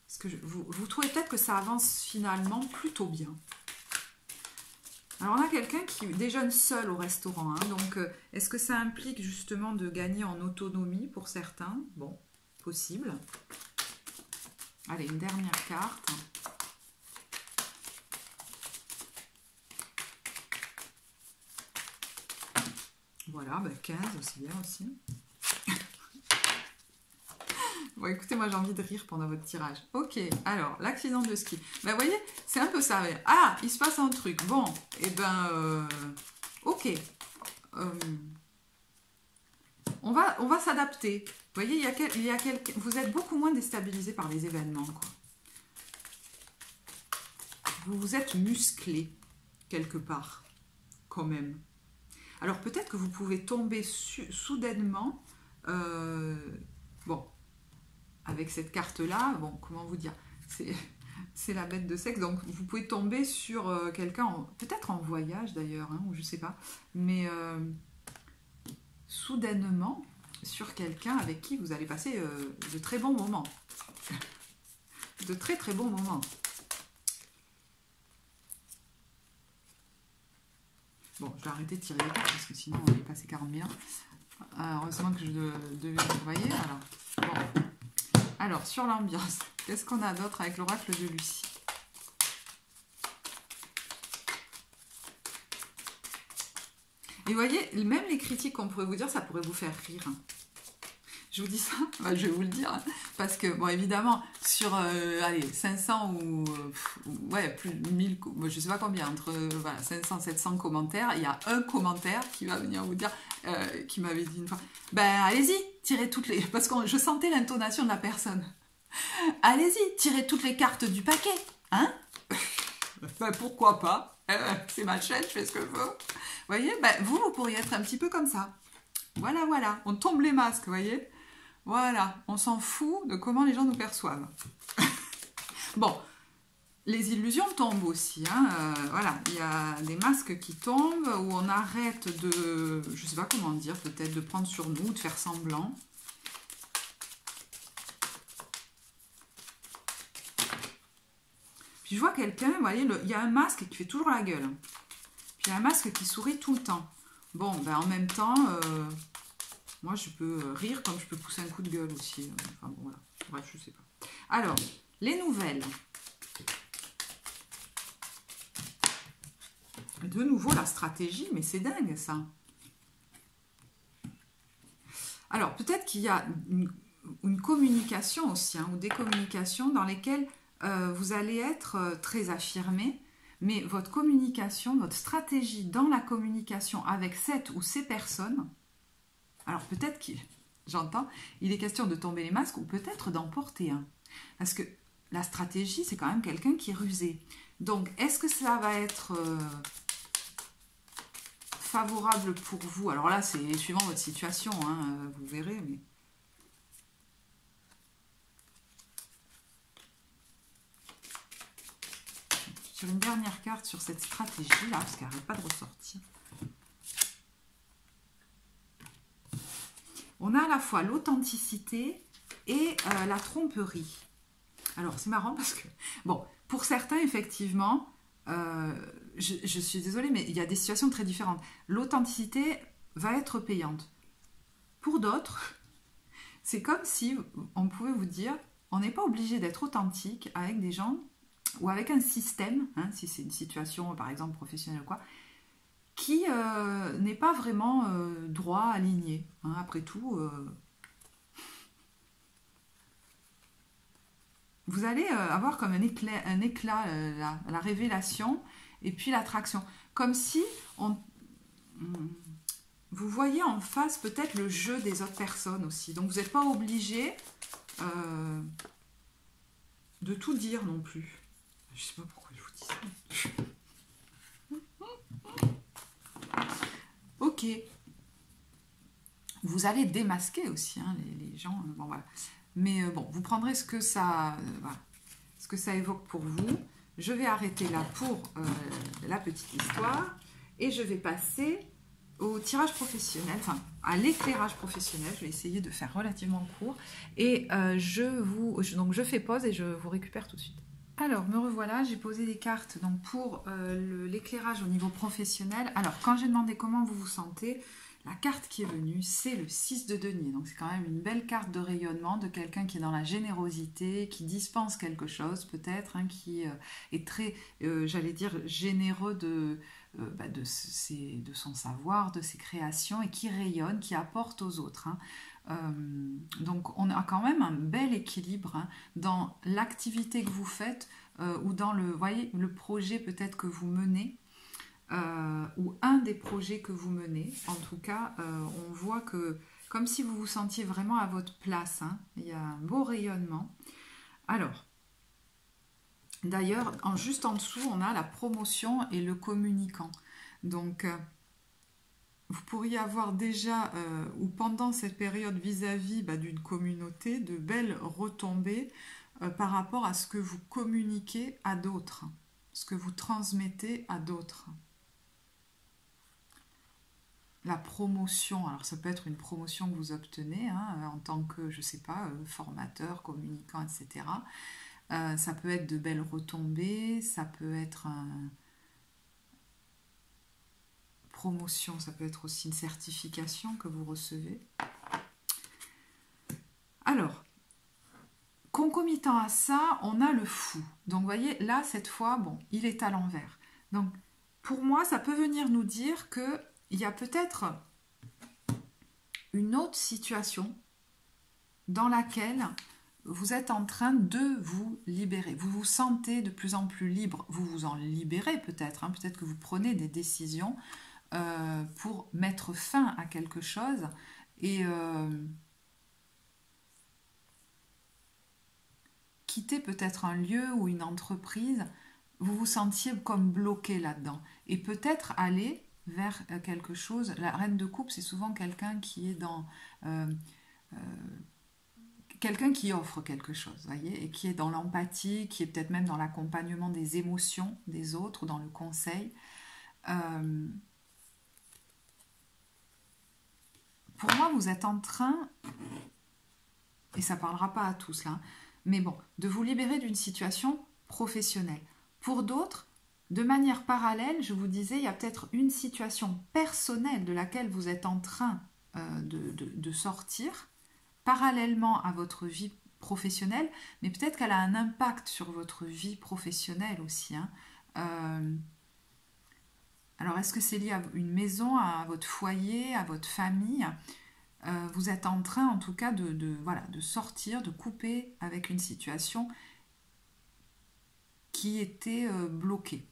Parce que vous trouvez peut-être que ça avance finalement plutôt bien. Alors on a quelqu'un qui déjeune seul au restaurant, hein, donc est-ce que ça implique justement de gagner en autonomie pour certains? Bon, possible. Allez, une dernière carte. Voilà, ben 15, c'est bien aussi. Bon, écoutez, moi j'ai envie de rire pendant votre tirage. Ok, alors, l'accident de ski. Ben, vous voyez, c'est un peu ça. Ah, il se passe un truc. Bon, et ben, ok. On va s'adapter. Vous voyez, vous êtes beaucoup moins déstabilisé par les événements, quoi. Vous êtes musclé, quelque part, quand même. Alors, peut-être que vous pouvez tomber soudainement... bon... Avec cette carte-là, bon, comment vous dire, c'est la bête de sexe, donc vous pouvez tomber sur quelqu'un, peut-être en voyage d'ailleurs, hein, ou je sais pas, mais soudainement sur quelqu'un avec qui vous allez passer de très bons moments. De très très bons moments. Bon, je vais arrêter de tirer les cartes parce que sinon on va y passer 40 000 ans. Heureusement que je devais vous voyez. Alors, sur l'ambiance, qu'est-ce qu'on a d'autre avec l'oracle de Lucie? Et vous voyez, même les critiques qu'on pourrait vous dire, ça pourrait vous faire rire. Je vous dis ça, bah, je vais vous le dire, hein, parce que, bon, évidemment, sur, allez, 500 ou, ouais, plus de 1000, je sais pas combien, entre, voilà, 500, 700 commentaires, il y a un commentaire qui va venir vous dire, qui m'avait dit une fois, ben, allez-y, tirez toutes les, parce que je sentais l'intonation de la personne, allez-y, tirez toutes les cartes du paquet, hein? Ben, pourquoi pas? C'est ma chaîne, je fais ce que je veux. Vous voyez, ben, vous pourriez être un petit peu comme ça. Voilà, voilà, on tombe les masques, vous voyez? Voilà, on s'en fout de comment les gens nous perçoivent. Bon, les illusions tombent aussi, hein, voilà, il y a des masques qui tombent, où on arrête de, je sais pas comment dire, peut-être de prendre sur nous, de faire semblant. Puis je vois quelqu'un, vous voyez, il y a un masque qui fait toujours la gueule. Puis il y a un masque qui sourit tout le temps. Bon, ben en même temps, moi je peux rire comme je peux pousser un coup de gueule aussi. Enfin bon, voilà. Bref, je sais pas. Alors, les nouvelles. De nouveau, la stratégie, mais c'est dingue ça. Alors, peut-être qu'il y a une communication aussi, hein, ou des communications dans lesquelles vous allez être très affirmé, mais votre communication, votre stratégie dans la communication avec cette ou ces personnes, alors peut-être j'entends, il est question de tomber les masques ou peut-être d'en porter un. Parce que la stratégie, c'est quand même quelqu'un qui est rusé. Donc, est-ce que ça va être favorable pour vous? Alors là, c'est suivant votre situation, hein, vous verrez, mais... Sur une dernière carte sur cette stratégie-là, parce qu'elle n'arrête pas de ressortir. On a à la fois l'authenticité et la tromperie. Alors, c'est marrant parce que, bon, pour certains, effectivement, je suis désolée, mais il y a des situations très différentes. L'authenticité va être payante. Pour d'autres, c'est comme si on pouvait vous dire, on n'est pas obligé d'être authentique avec des gens ou avec un système, hein, si c'est une situation, par exemple, professionnelle ou quoi, qui n'est pas vraiment droit, aligné. Hein, après tout, vous allez avoir comme un éclat la révélation et puis l'attraction. Comme si vous voyez en face peut-être le jeu des autres personnes aussi. Donc vous n'êtes pas obligé de tout dire non plus. Je ne sais pas pourquoi je vous dis ça. Ok. Vous allez démasquer aussi hein, les gens. Bon, voilà. Mais bon, vous prendrez ce que ça, voilà, ce que ça évoque pour vous. Je vais arrêter là pour la petite histoire et je vais passer au tirage professionnel, enfin à l'éclairage professionnel. Je vais essayer de faire relativement court et donc je fais pause et je vous récupère tout de suite. Alors, me revoilà, j'ai posé des cartes donc, pour l'éclairage au niveau professionnel. Alors, quand j'ai demandé comment vous vous sentez, la carte qui est venue, c'est le 6 de denier. Donc, c'est quand même une belle carte de rayonnement de quelqu'un qui est dans la générosité, qui dispense quelque chose peut-être, hein, qui est très, j'allais dire, généreux de son savoir, de ses créations et qui rayonne, qui apporte aux autres. Hein. Donc on a quand même un bel équilibre hein, dans l'activité que vous faites ou dans le projet peut-être que vous menez ou un des projets que vous menez. En tout cas, on voit que comme si vous vous sentiez vraiment à votre place. Hein, il y a un beau rayonnement. Alors, d'ailleurs, juste en dessous, on a la promotion et le communicant. Donc, vous pourriez avoir déjà, ou pendant cette période vis-à-vis d'une communauté, de belles retombées par rapport à ce que vous communiquez à d'autres, ce que vous transmettez à d'autres. La promotion, alors ça peut être une promotion que vous obtenez hein, en tant que, je ne sais pas, formateur, communicant, etc. Ça peut être de belles retombées, ça peut être promotion, ça peut être aussi une certification que vous recevez. Alors, concomitant à ça, on a le fou. Donc, vous voyez, là, cette fois, bon, il est à l'envers. Donc, pour moi, ça peut venir nous dire qu'il y a peut-être une autre situation dans laquelle vous êtes en train de vous libérer. Vous vous sentez de plus en plus libre. Vous vous en libérez peut-être. Hein, peut-être que vous prenez des décisions pour mettre fin à quelque chose et quitter peut-être un lieu ou une entreprise, vous vous sentiez comme bloqué là-dedans. Et peut-être aller vers quelque chose. La reine de coupe, c'est souvent quelqu'un qui est dans... quelqu'un qui offre quelque chose, voyez, et qui est dans l'empathie, qui est peut-être même dans l'accompagnement des émotions des autres, dans le conseil. Pour moi, vous êtes en train, et ça ne parlera pas à tous là, mais bon, de vous libérer d'une situation professionnelle. Pour d'autres, de manière parallèle, je vous disais, il y a peut-être une situation personnelle de laquelle vous êtes en train de sortir, parallèlement à votre vie professionnelle, mais peut-être qu'elle a un impact sur votre vie professionnelle aussi. Hein. Alors, est-ce que c'est lié à une maison, à votre foyer, à votre famille ? Vous êtes en train, en tout cas, de sortir, de couper avec une situation qui était bloquée.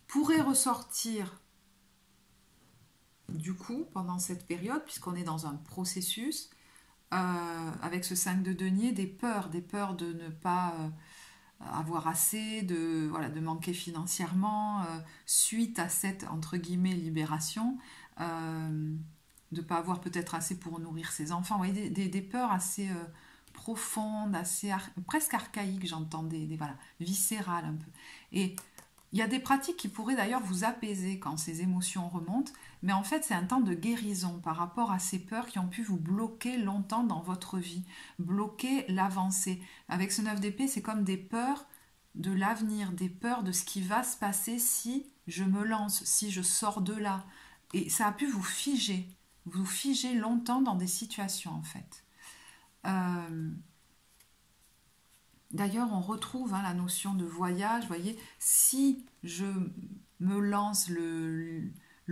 pourrait ressortir du coup pendant cette période, puisqu'on est dans un processus, avec ce 5 de denier, des peurs de ne pas avoir assez, de manquer financièrement, suite à cette, entre guillemets, libération, de ne pas avoir peut-être assez pour nourrir ses enfants. Vous voyez, des peurs assez profondes, assez presque archaïques, j'entends, voilà, viscérales un peu. Et il y a des pratiques qui pourraient d'ailleurs vous apaiser quand ces émotions remontent, mais en fait c'est un temps de guérison par rapport à ces peurs qui ont pu vous bloquer longtemps dans votre vie, bloquer l'avancée. Avec ce 9 d'épée, c'est comme des peurs de l'avenir, des peurs de ce qui va se passer si je me lance, si je sors de là. Et ça a pu vous figer longtemps dans des situations en fait. D'ailleurs, on retrouve la notion de voyage. Vous voyez, si je me lance, le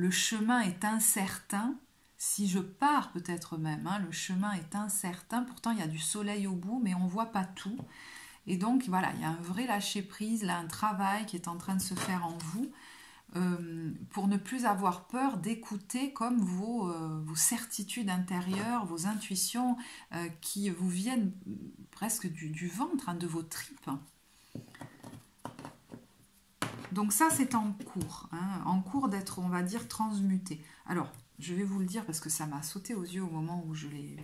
chemin est incertain. Si je pars peut-être même, le chemin est incertain. Pourtant, il y a du soleil au bout, mais on ne voit pas tout. Et donc, voilà, il y a un vrai lâcher-prise, là, un travail qui est en train de se faire en vous. Pour ne plus avoir peur d'écouter comme vos certitudes intérieures, vos intuitions qui vous viennent presque du ventre, de vos tripes. Donc ça, c'est en cours d'être, on va dire, transmuté. Alors, je vais vous le dire parce que ça m'a sauté aux yeux au moment où je l'ai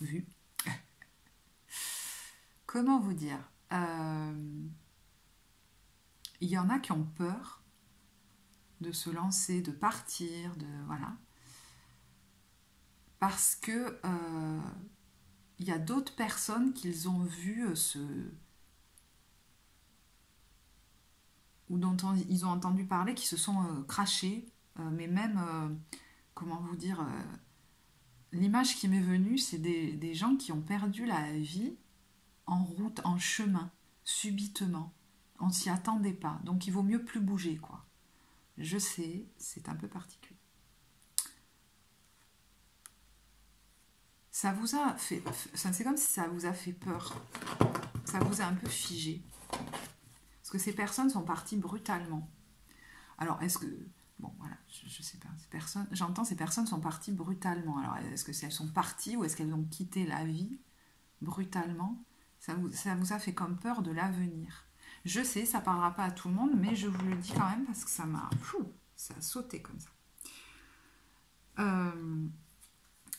vu. Comment vous dire, il y en a qui ont peur de se lancer, de partir, voilà. Parce que il y a d'autres personnes qu'ils ont vu ou dont ils ont entendu parler qui se sont crachés, mais même, comment vous dire, l'image qui m'est venue, c'est des gens qui ont perdu la vie en route, en chemin, subitement. On ne s'y attendait pas, donc il vaut mieux plus bouger, quoi. Je sais, c'est un peu particulier. Ça vous a fait... C'est comme si ça vous a fait peur. Ça vous a un peu figé. Parce que ces personnes sont parties brutalement. Alors, est-ce que... Bon, voilà, je sais pas. J'entends ces personnes sont parties brutalement. Alors, est-ce que elles sont parties ou est-ce qu'elles ont quitté la vie brutalement? Ça vous a fait comme peur de l'avenir. Je sais, ça ne parlera pas à tout le monde, mais je vous le dis quand même parce que ça a sauté comme ça.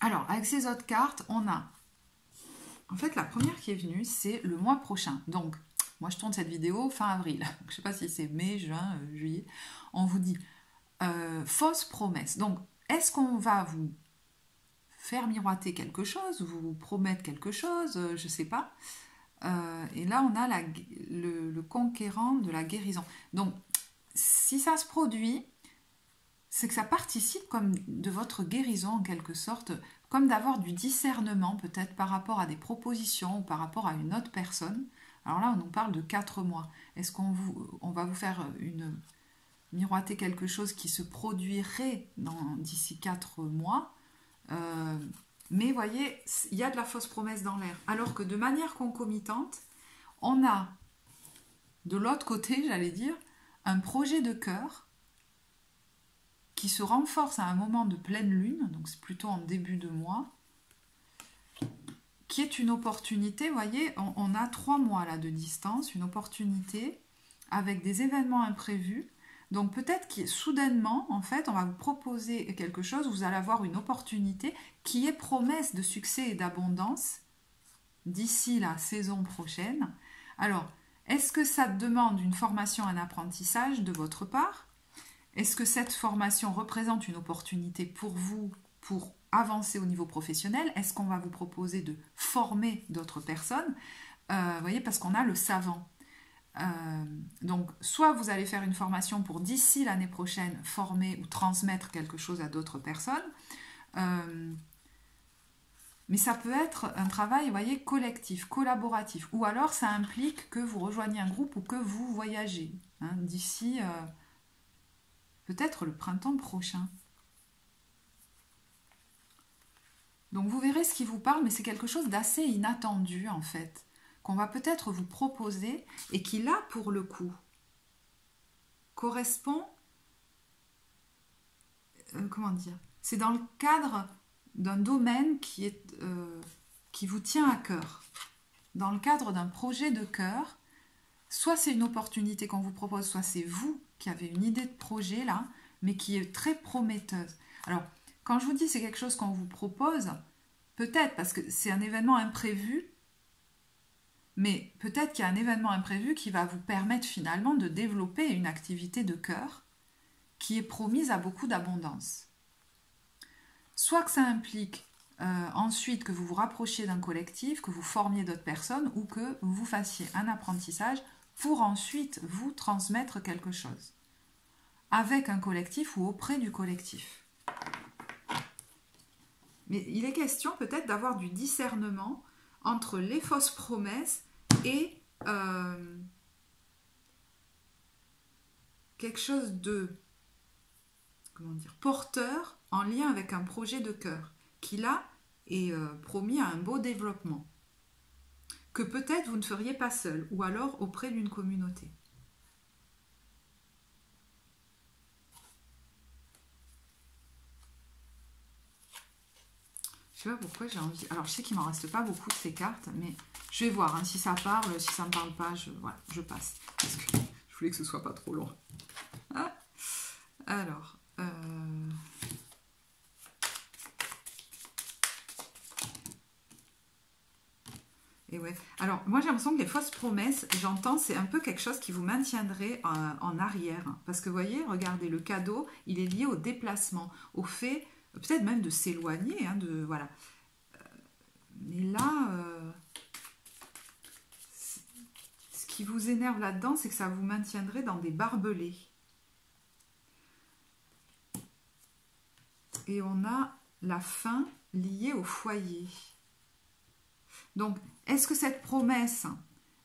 Alors, avec ces autres cartes, on a... En fait, la première qui est venue, c'est le mois prochain. Donc, moi, je tourne cette vidéo fin avril. Je ne sais pas si c'est mai, juin, juillet. On vous dit fausse promesse. Donc, est-ce qu'on va vous faire miroiter quelque chose, vous promettre quelque chose, je ne sais pas. Et là, on a le conquérant de la guérison. Donc, si ça se produit, c'est que ça participe comme de votre guérison en quelque sorte, comme d'avoir du discernement peut-être par rapport à des propositions ou par rapport à une autre personne. Alors là, on nous parle de 4 mois. Est-ce qu'on va vous faire miroiter quelque chose qui se produirait d'ici 4 mois mais vous voyez, il y a de la fausse promesse dans l'air. Alors que de manière concomitante, on a de l'autre côté, j'allais dire, un projet de cœur qui se renforce à un moment de pleine lune, donc c'est plutôt en début de mois, qui est une opportunité, vous voyez, on a 3 mois là de distance, une opportunité avec des événements imprévus. Donc peut-être que soudainement, en fait, on va vous proposer quelque chose, vous allez avoir une opportunité qui est promesse de succès et d'abondance d'ici la saison prochaine. Alors, est-ce que ça demande une formation, un apprentissage de votre part? Est-ce que cette formation représente une opportunité pour vous pour avancer au niveau professionnel? Est-ce qu'on va vous proposer de former d'autres personnes? Vous voyez, parce qu'on a le savant. Donc, soit vous allez faire une formation pour d'ici l'année prochaine former ou transmettre quelque chose à d'autres personnes, mais ça peut être un travail, vous voyez, collectif, collaboratif, ou alors ça implique que vous rejoignez un groupe ou que vous voyagez d'ici peut-être le printemps prochain. Donc vous verrez ce qui vous parle, mais c'est quelque chose d'assez inattendu en fait, qu'on va peut-être vous proposer et qui là pour le coup correspond comment dire, c'est dans le cadre d'un domaine qui vous tient à cœur. Dans le cadre d'un projet de cœur, soit c'est une opportunité qu'on vous propose, soit c'est vous qui avez une idée de projet là, mais qui est très prometteuse. Alors, quand je vous dis c'est quelque chose qu'on vous propose, peut-être parce que c'est un événement imprévu, mais peut-être qu'il y a un événement imprévu qui va vous permettre finalement de développer une activité de cœur qui est promise à beaucoup d'abondance. Soit que ça implique ensuite que vous vous rapprochiez d'un collectif, que vous formiez d'autres personnes ou que vous fassiez un apprentissage pour ensuite vous transmettre quelque chose avec un collectif ou auprès du collectif. Mais il est question peut-être d'avoir du discernement entre les fausses promesses et quelque chose de, comment dire, porteur en lien avec un projet de cœur qui là est promis à un beau développement que peut-être vous ne feriez pas seul ou alors auprès d'une communauté. Je sais pas pourquoi j'ai envie. Alors je sais qu'il m'en reste pas beaucoup de ces cartes, mais je vais voir hein, si ça parle, si ça me parle pas, voilà, je passe parce que je voulais que ce soit pas trop long. Ah, alors. Et ouais. Alors, moi j'ai l'impression que les fausses promesses, j'entends, c'est un peu quelque chose qui vous maintiendrait en arrière. Parce que vous voyez, regardez, le cadeau, il est lié au déplacement, au fait, peut-être même de s'éloigner, hein, de voilà. Mais là, ce qui vous énerve là-dedans, c'est que ça vous maintiendrait dans des barbelés. Et on a la fin liée au foyer. Donc, est-ce que cette promesse,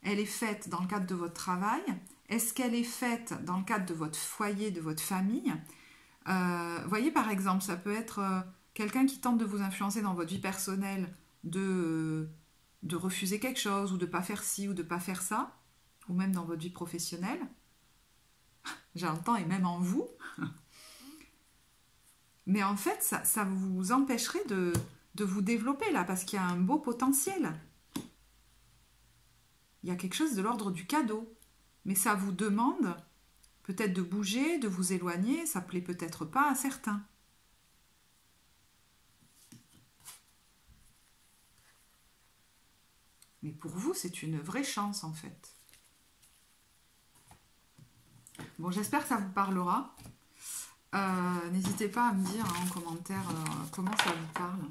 elle est faite dans le cadre de votre travail? Est-ce qu'elle est faite dans le cadre de votre foyer, de votre famille? Vous voyez, par exemple, ça peut être quelqu'un qui tente de vous influencer dans votre vie personnelle, de refuser quelque chose, ou de ne pas faire ci, ou de ne pas faire ça, ou même dans votre vie professionnelle. J'entends, et même en vous. Mais en fait, ça vous empêcherait de vous développer là, parce qu'il y a un beau potentiel. Il y a quelque chose de l'ordre du cadeau. Mais ça vous demande peut-être de bouger, de vous éloigner, ça ne plaît peut-être pas à certains. Mais pour vous, c'est une vraie chance en fait. Bon, j'espère que ça vous parlera. N'hésitez pas à me dire en commentaire comment ça vous parle.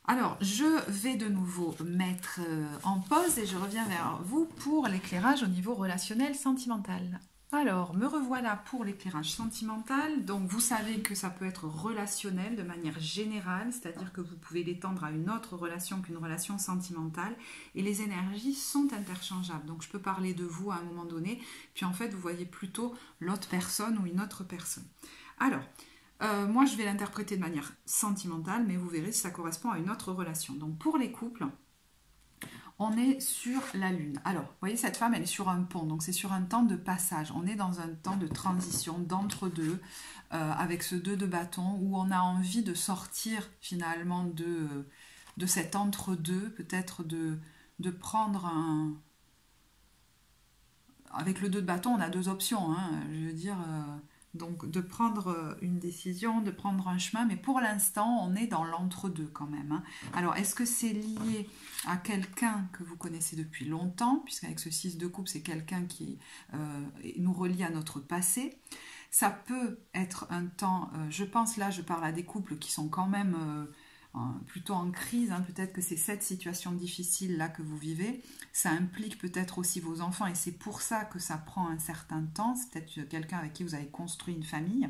Alors, je vais de nouveau mettre en pause et je reviens vers vous pour l'éclairage au niveau relationnel sentimental. Alors, me revoilà pour l'éclairage sentimental. Donc, vous savez que ça peut être relationnel de manière générale, c'est-à-dire que vous pouvez l'étendre à une autre relation qu'une relation sentimentale. Et les énergies sont interchangeables. Donc, je peux parler de vous à un moment donné, puis en fait, vous voyez plutôt l'autre personne ou une autre personne. Alors, moi, je vais l'interpréter de manière sentimentale, mais vous verrez si ça correspond à une autre relation. Donc, pour les couples, on est sur la lune. Alors, vous voyez, cette femme, elle est sur un pont, donc c'est sur un temps de passage. On est dans un temps de transition, d'entre-deux, avec ce 2 de bâton, où on a envie de sortir finalement de cet entre-deux, peut-être de prendre un... Avec le 2 de bâton, on a 2 options, hein, je veux dire... Donc de prendre une décision, de prendre un chemin, mais pour l'instant, on est dans l'entre-deux quand même. Hein. Alors, est-ce que c'est lié à quelqu'un que vous connaissez depuis longtemps, puisqu'avec ce 6 de coupe, c'est quelqu'un qui nous relie à notre passé. Ça peut être un temps, je pense là, je parle à des couples qui sont quand même plutôt en crise, hein. Peut-être que c'est cette situation difficile là que vous vivez, ça implique peut-être aussi vos enfants et c'est pour ça que ça prend un certain temps, c'est peut-être quelqu'un avec qui vous avez construit une famille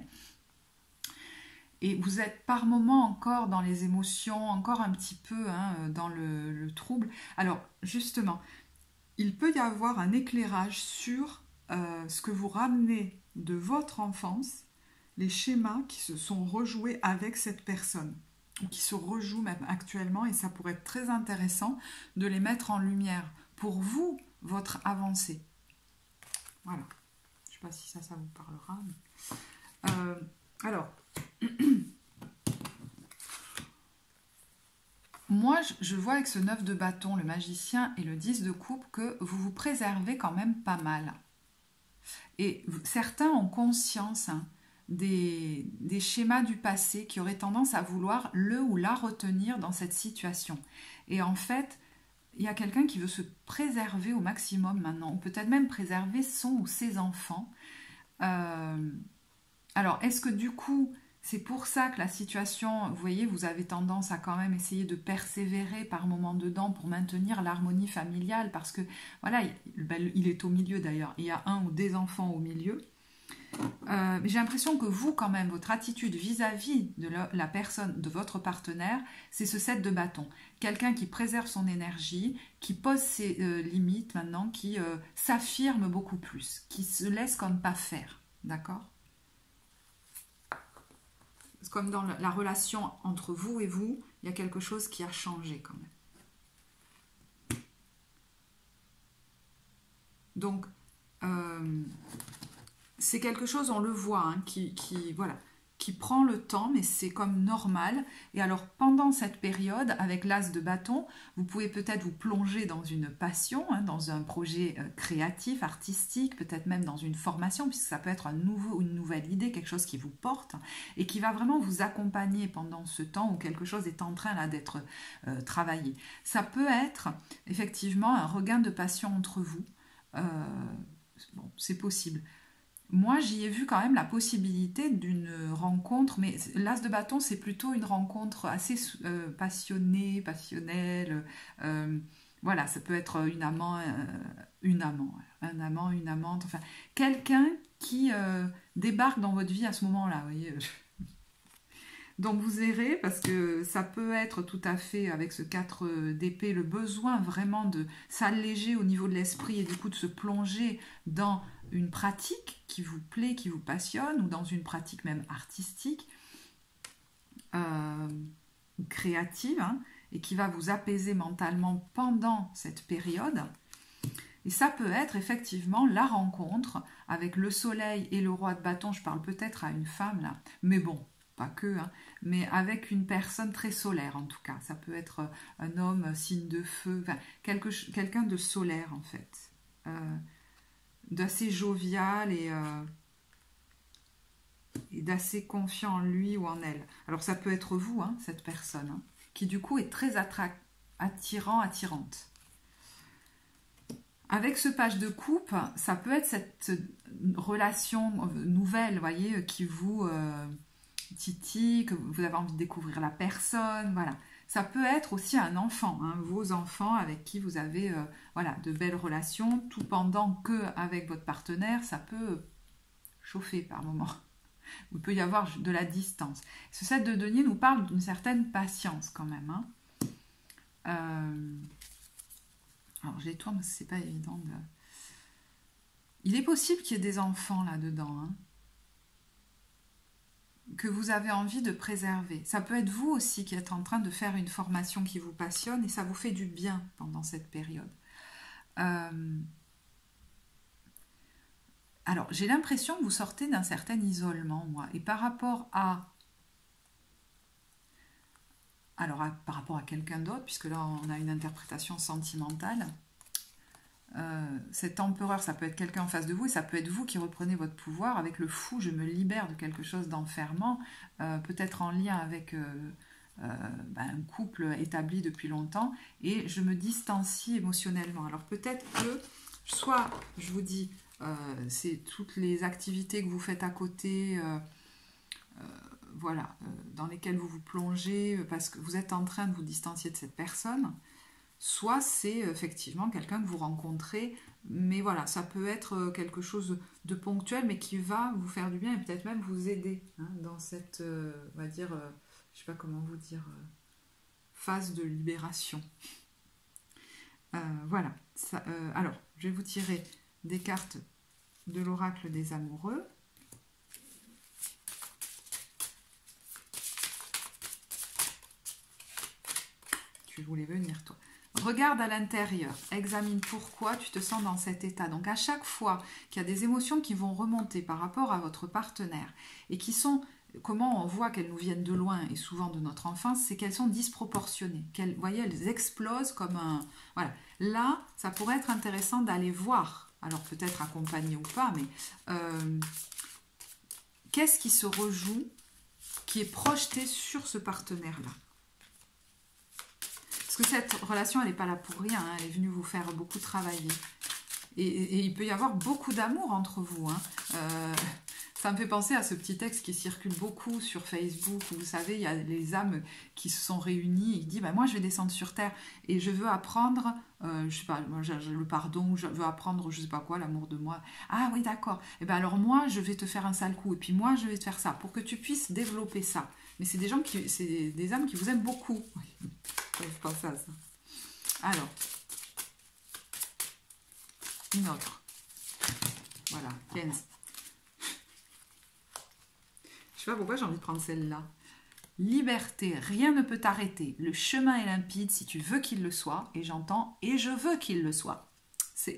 et vous êtes par moment encore dans les émotions, encore un petit peu hein, dans le trouble. Alors justement, il peut y avoir un éclairage sur ce que vous ramenez de votre enfance, les schémas qui se sont rejoués avec cette personne ou qui se rejouent même actuellement et ça pourrait être très intéressant de les mettre en lumière pour vous, votre avancée. Voilà. Je ne sais pas si ça vous parlera. Mais... alors, je vois avec ce 9 de bâton, le magicien et le 10 de coupe, que vous vous préservez quand même pas mal. Et certains ont conscience des schémas du passé qui auraient tendance à vouloir le ou la retenir dans cette situation. Et en fait, il y a quelqu'un qui veut se préserver au maximum maintenant, ou peut-être même préserver son ou ses enfants. Alors, est-ce que du coup, c'est pour ça que la situation, vous voyez, vous avez tendance à quand même essayer de persévérer par moments dedans pour maintenir l'harmonie familiale, parce que, voilà, il est au milieu d'ailleurs, il y a un ou des enfants au milieu. J'ai l'impression que vous, quand même, votre attitude vis-à-vis de la personne, de votre partenaire, c'est ce 7 de bâton. Quelqu'un qui préserve son énergie, qui pose ses limites maintenant, qui s'affirme beaucoup plus, qui se laisse comme pas faire. D'accord? Comme dans la relation entre vous et vous, il y a quelque chose qui a changé quand même. Donc, c'est quelque chose, on le voit, hein, voilà, qui prend le temps, mais c'est comme normal. Et alors, pendant cette période, avec l'as de bâton, vous pouvez peut-être vous plonger dans une passion, hein, dans un projet créatif, artistique, peut-être même dans une formation, puisque ça peut être une nouvelle idée, quelque chose qui vous porte et qui va vraiment vous accompagner pendant ce temps où quelque chose est en train là d'être travaillé. Ça peut être effectivement un regain de passion entre vous. Bon, c'est possible. Moi, j'y ai vu quand même la possibilité d'une rencontre, mais l'as de bâton, c'est plutôt une rencontre assez passionnée, passionnelle. Voilà, ça peut être un amant, une amante, enfin, quelqu'un qui débarque dans votre vie à ce moment-là, vous voyez. Donc vous verrez, parce que ça peut être tout à fait, avec ce 4 d'épée, le besoin vraiment de s'alléger au niveau de l'esprit et du coup de se plonger dans une pratique qui vous plaît, qui vous passionne, ou dans une pratique même artistique, créative, hein, et qui va vous apaiser mentalement pendant cette période. Et ça peut être effectivement la rencontre avec le soleil et le roi de bâton. Je parle peut-être à une femme là, mais bon, pas que, hein, mais avec une personne très solaire en tout cas. Ça peut être un homme, signe de feu, enfin, quelqu'un de solaire en fait, d'assez jovial et d'assez confiant en lui ou en elle. Alors ça peut être vous, hein, cette personne, hein, qui du coup est très attirant, attirante. Avec ce page de coupe, ça peut être cette relation nouvelle, vous voyez, qui vous titille, que vous avez envie de découvrir la personne, voilà. Ça peut être aussi un enfant, hein, vos enfants avec qui vous avez voilà, de belles relations, tout pendant que avec votre partenaire, ça peut chauffer par moments. Il peut y avoir de la distance. Ce 7 de denier nous parle d'une certaine patience quand même, hein. Alors je les tourne parce que c'est pas évident de... Il est possible qu'il y ait des enfants là-dedans, hein, que vous avez envie de préserver. Ça peut être vous aussi qui êtes en train de faire une formation qui vous passionne et ça vous fait du bien pendant cette période. Alors, j'ai l'impression que vous sortez d'un certain isolement, moi. Et par rapport à... Alors, par rapport à quelqu'un d'autre, puisque là, on a une interprétation sentimentale. Cet empereur, ça peut être quelqu'un en face de vous et ça peut être vous qui reprenez votre pouvoir. Avec le fou, je me libère de quelque chose d'enfermant, peut-être en lien avec un couple établi depuis longtemps, et je me distancie émotionnellement. Alors peut-être que, soit je vous dis, c'est toutes les activités que vous faites à côté, voilà, dans lesquelles vous vous plongez parce que vous êtes en train de vous distancier de cette personne. Soit c'est effectivement quelqu'un que vous rencontrez, mais voilà, ça peut être quelque chose de ponctuel, mais qui va vous faire du bien et peut-être même vous aider, hein, dans cette, on va dire, je sais pas comment vous dire, phase de libération. Voilà. Ça, alors, je vais vous tirer des cartes de l'oracle des amoureux. Tu voulais venir, toi. Regarde à l'intérieur, examine pourquoi tu te sens dans cet état. Donc à chaque fois qu'il y a des émotions qui vont remonter par rapport à votre partenaire et qui sont comment on voit qu'elles nous viennent de loin et souvent de notre enfance, c'est qu'elles sont disproportionnées. Vous voyez, elles explosent comme un... Voilà. Là, ça pourrait être intéressant d'aller voir, alors peut-être accompagné ou pas, mais qu'est-ce qui se rejoue, qui est projeté sur ce partenaire-là. Parce que cette relation, elle n'est pas là pour rien, hein, elle est venue vous faire beaucoup travailler. Et il peut y avoir beaucoup d'amour entre vous. Hein. Ça me fait penser à ce petit texte qui circule beaucoup sur Facebook, où vous savez, il y a les âmes qui se sont réunies et qui disent bah, moi je vais descendre sur Terre et je veux apprendre, je sais pas, moi, j'ai le pardon, je veux apprendre je sais pas quoi, l'amour de moi. Ah oui, d'accord. Et ben alors moi je vais te faire un sale coup et puis moi je vais te faire ça pour que tu puisses développer ça. Mais c'est des gens qui, c'est des âmes qui vous aiment beaucoup. Je pense à ça. Alors, une autre. Voilà, 15. Je sais pas pourquoi j'ai envie de prendre celle-là. Liberté, rien ne peut t'arrêter. Le chemin est limpide si tu veux qu'il le soit. Et j'entends, et je veux qu'il le soit.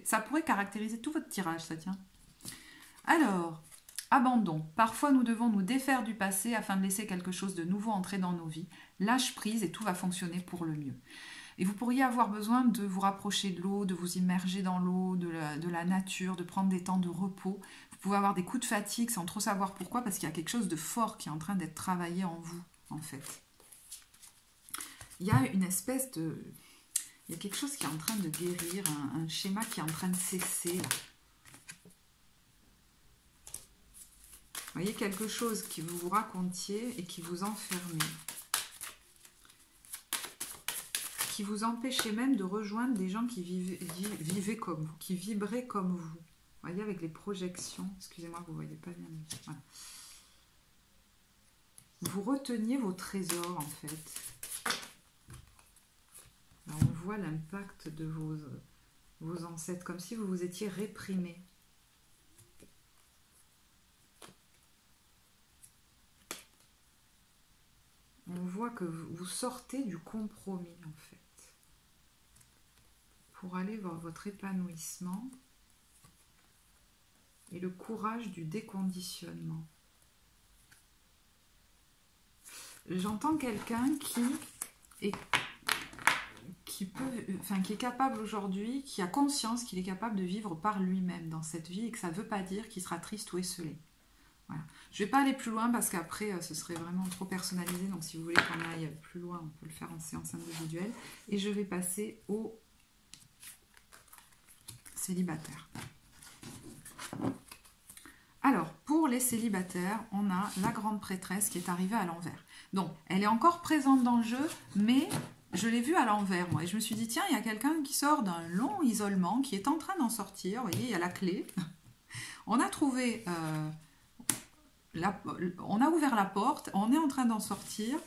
Ça pourrait caractériser tout votre tirage, ça tient. Alors, abandon. Parfois, nous devons nous défaire du passé afin de laisser quelque chose de nouveau entrer dans nos vies. Lâche prise et tout va fonctionner pour le mieux. Et vous pourriez avoir besoin de vous rapprocher de l'eau, de vous immerger dans l'eau, de la nature, de prendre des temps de repos. Vous pouvez avoir des coups de fatigue sans trop savoir pourquoi, parce qu'il y a quelque chose de fort qui est en train d'être travaillé en vous, en fait. Il y a une espèce de... Il y a quelque chose qui est en train de guérir, un schéma qui est en train de cesser. Là. Vous voyez, quelque chose qui vous vous racontiez et qui vous enfermait. Qui vous empêchait même de rejoindre des gens qui vivaient comme vous, qui vibraient comme vous. Vous voyez, avec les projections, excusez-moi, vous ne voyez pas bien. Voilà. Vous reteniez vos trésors, en fait. Alors, on voit l'impact de vos ancêtres, comme si vous vous étiez réprimés. On voit que vous sortez du compromis, en fait, pour aller vers votre épanouissement et le courage du déconditionnement. J'entends quelqu'un qui est capable aujourd'hui, qui a conscience qu'il est capable de vivre par lui-même dans cette vie et que ça ne veut pas dire qu'il sera triste ou esselé. Voilà. Je ne vais pas aller plus loin parce qu'après ce serait vraiment trop personnalisé, donc si vous voulez qu'on aille plus loin, on peut le faire en séance individuelle. Et je vais passer aux célibataires. Alors, pour les célibataires, on a la grande prêtresse qui est arrivée à l'envers. Donc, elle est encore présente dans le jeu, mais je l'ai vue à l'envers, moi. Et je me suis dit, tiens, il y a quelqu'un qui sort d'un long isolement, qui est en train d'en sortir. Vous voyez, il y a la clé. On a trouvé... on a ouvert la porte, on est en train d'en sortir.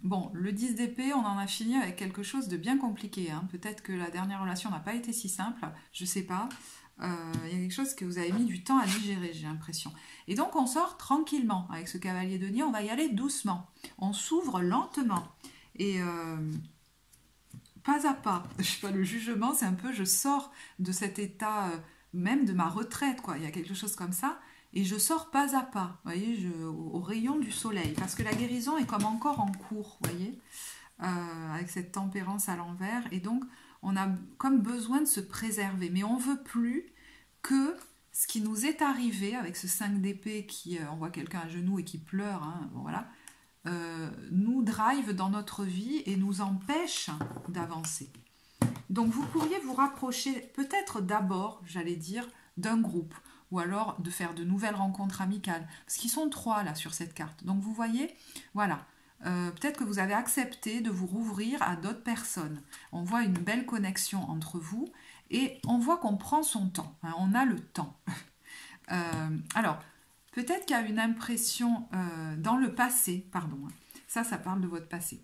Bon, le 10 d'épée, on en a fini avec quelque chose de bien compliqué. Hein. Peut-être que la dernière relation n'a pas été si simple, je ne sais pas. Il y a quelque chose que vous avez mis du temps à digérer, j'ai l'impression. Et donc, on sort tranquillement. Avec ce cavalier de Denier, on va y aller doucement. On s'ouvre lentement. Et pas à pas. Je sais pas, le jugement, c'est un peu, je sors de cet état, même de ma retraite, quoi. Il y a quelque chose comme ça. Et je sors pas à pas, vous voyez, au rayon du soleil, parce que la guérison est comme encore en cours, vous voyez, avec cette tempérance à l'envers, et donc on a comme besoin de se préserver, mais on veut plus que ce qui nous est arrivé avec ce 5 d'épée qui, on voit quelqu'un à genoux et qui pleure, hein, bon, voilà, nous drive dans notre vie et nous empêche d'avancer. Donc vous pourriez vous rapprocher peut-être d'abord, j'allais dire, d'un groupe, ou alors de faire de nouvelles rencontres amicales, parce qu'ils sont 3 là sur cette carte. Donc vous voyez, voilà, peut-être que vous avez accepté de vous rouvrir à d'autres personnes. On voit une belle connexion entre vous, et on voit qu'on prend son temps, hein, on a le temps. Alors, peut-être qu'il y a une impression dans le passé, pardon, hein, ça parle de votre passé.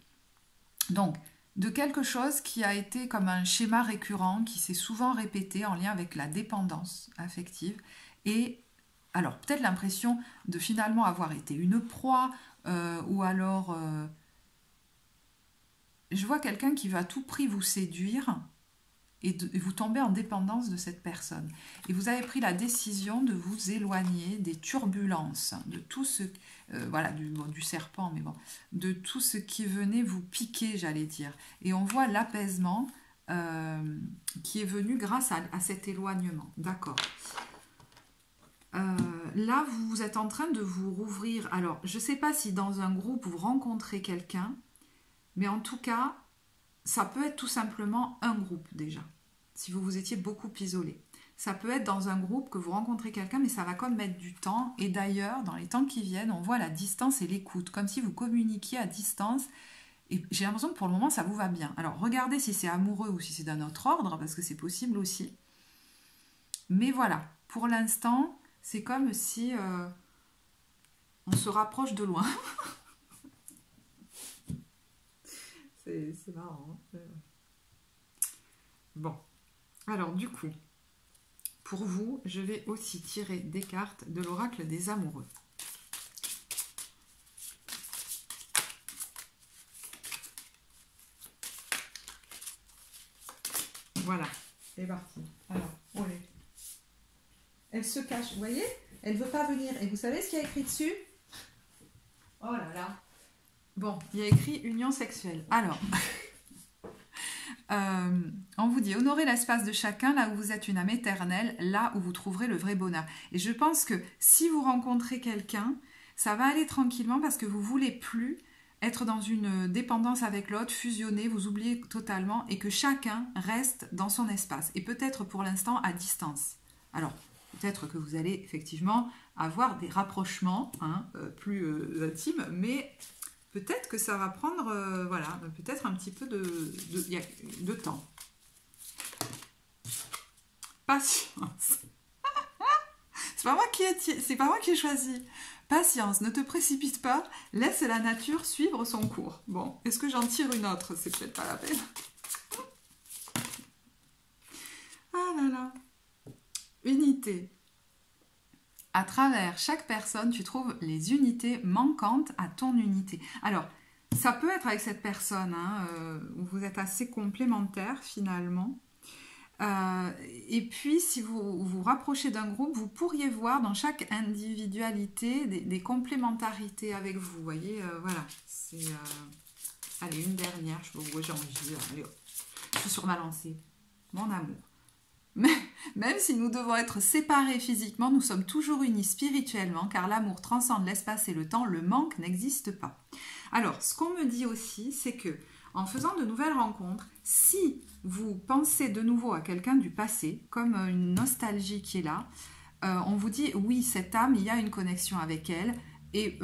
Donc, de quelque chose qui a été comme un schéma récurrent, qui s'est souvent répété en lien avec la dépendance affective, et alors peut-être l'impression de finalement avoir été une proie, ou alors je vois quelqu'un qui va à tout prix vous séduire, et vous tombez en dépendance de cette personne. Et vous avez pris la décision de vous éloigner des turbulences, de tout ce... voilà, du serpent, mais bon, de tout ce qui venait vous piquer, j'allais dire. Et on voit l'apaisement qui est venu grâce à cet éloignement. D'accord. Là, vous êtes en train de vous rouvrir. Alors, je ne sais pas si dans un groupe, vous rencontrez quelqu'un, mais en tout cas, ça peut être tout simplement un groupe déjà, si vous vous étiez beaucoup isolé. Ça peut être dans un groupe que vous rencontrez quelqu'un, mais ça va comme mettre du temps. Et d'ailleurs, dans les temps qui viennent, on voit la distance et l'écoute, comme si vous communiquiez à distance. Et j'ai l'impression que pour le moment, ça vous va bien. Alors, regardez si c'est amoureux ou si c'est d'un autre ordre, parce que c'est possible aussi. Mais voilà, pour l'instant, c'est comme si on se rapproche de loin. C'est marrant. Hein. Bon, alors du coup, pour vous, je vais aussi tirer des cartes de l'oracle des amoureux. Voilà, c'est parti. Alors, olé. Elle se cache, vous voyez? Elle ne veut pas venir. Et vous savez ce qu'il y a écrit dessus? Oh là là. Bon, il y a écrit union sexuelle. Alors, on vous dit honorer l'espace de chacun là où vous êtes une âme éternelle, là où vous trouverez le vrai bonheur. Et je pense que si vous rencontrez quelqu'un, ça va aller tranquillement parce que vous ne voulez plus être dans une dépendance avec l'autre, fusionner, vous oubliez totalement et que chacun reste dans son espace. Et peut-être pour l'instant à distance. Alors, peut-être que vous allez effectivement avoir des rapprochements plus intimes, mais peut-être que ça va prendre voilà, peut-être un petit peu de temps. Patience. C'est pas moi qui ai choisi. Patience, ne te précipite pas, laisse la nature suivre son cours. Bon, est-ce que j'en tire une autre? C'est peut-être pas la peine. Ah là là. Unité. À travers chaque personne, tu trouves les unités manquantes à ton unité. Alors, ça peut être avec cette personne, où vous êtes assez complémentaires finalement. Et puis, si vous vous rapprochez d'un groupe, vous pourriez voir dans chaque individualité des complémentarités avec vous. Vous voyez, voilà. C'est, allez, une dernière. Je sais pas où j'ai envie. Allez, je suis sur ma lancée. Mon amour. Même si nous devons être séparés physiquement, nous sommes toujours unis spirituellement, car l'amour transcende l'espace et le temps, le manque n'existe pas. Alors, ce qu'on me dit aussi, c'est que en faisant de nouvelles rencontres, si vous pensez de nouveau à quelqu'un du passé, comme une nostalgie qui est là, on vous dit, oui, cette âme, il y a une connexion avec elle, et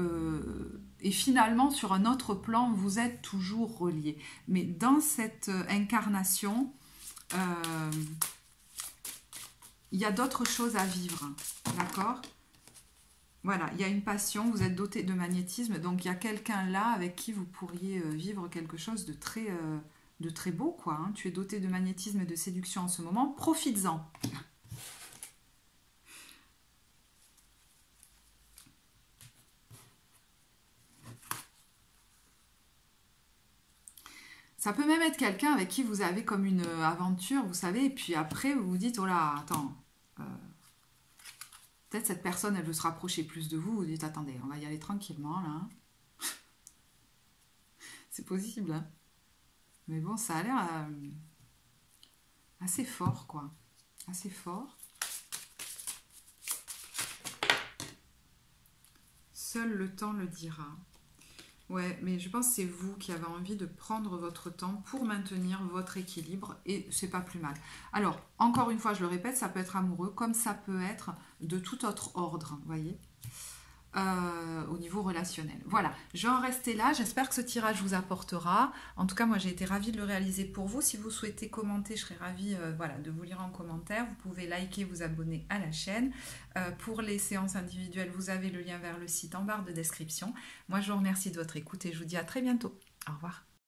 finalement, sur un autre plan, vous êtes toujours reliés. Mais dans cette incarnation, il y a d'autres choses à vivre, d'accord? Voilà, il y a une passion, vous êtes doté de magnétisme, donc il y a quelqu'un là avec qui vous pourriez vivre quelque chose de très beau, quoi. Hein. Tu es doté de magnétisme et de séduction en ce moment, profites-en. Ça peut même être quelqu'un avec qui vous avez comme une aventure, vous savez, et puis après vous vous dites, oh là, attends, peut-être cette personne, elle veut se rapprocher plus de vous, vous dites, attendez, on va y aller tranquillement, là. C'est possible, hein. Mais bon, ça a l'air assez fort, quoi. Assez fort. Seul le temps le dira. Ouais, mais je pense que c'est vous qui avez envie de prendre votre temps pour maintenir votre équilibre et c'est pas plus mal. Alors, encore une fois, je le répète, ça peut être amoureux comme ça peut être de tout autre ordre, vous voyez, au niveau relationnel. Voilà, je vais en rester là. J'espère que ce tirage vous apportera. En tout cas, moi, j'ai été ravie de le réaliser pour vous. Si vous souhaitez commenter, je serais ravie voilà, de vous lire en commentaire. Vous pouvez liker, vous abonner à la chaîne. Pour les séances individuelles, vous avez le lien vers le site en barre de description. Moi, je vous remercie de votre écoute et je vous dis à très bientôt. Au revoir.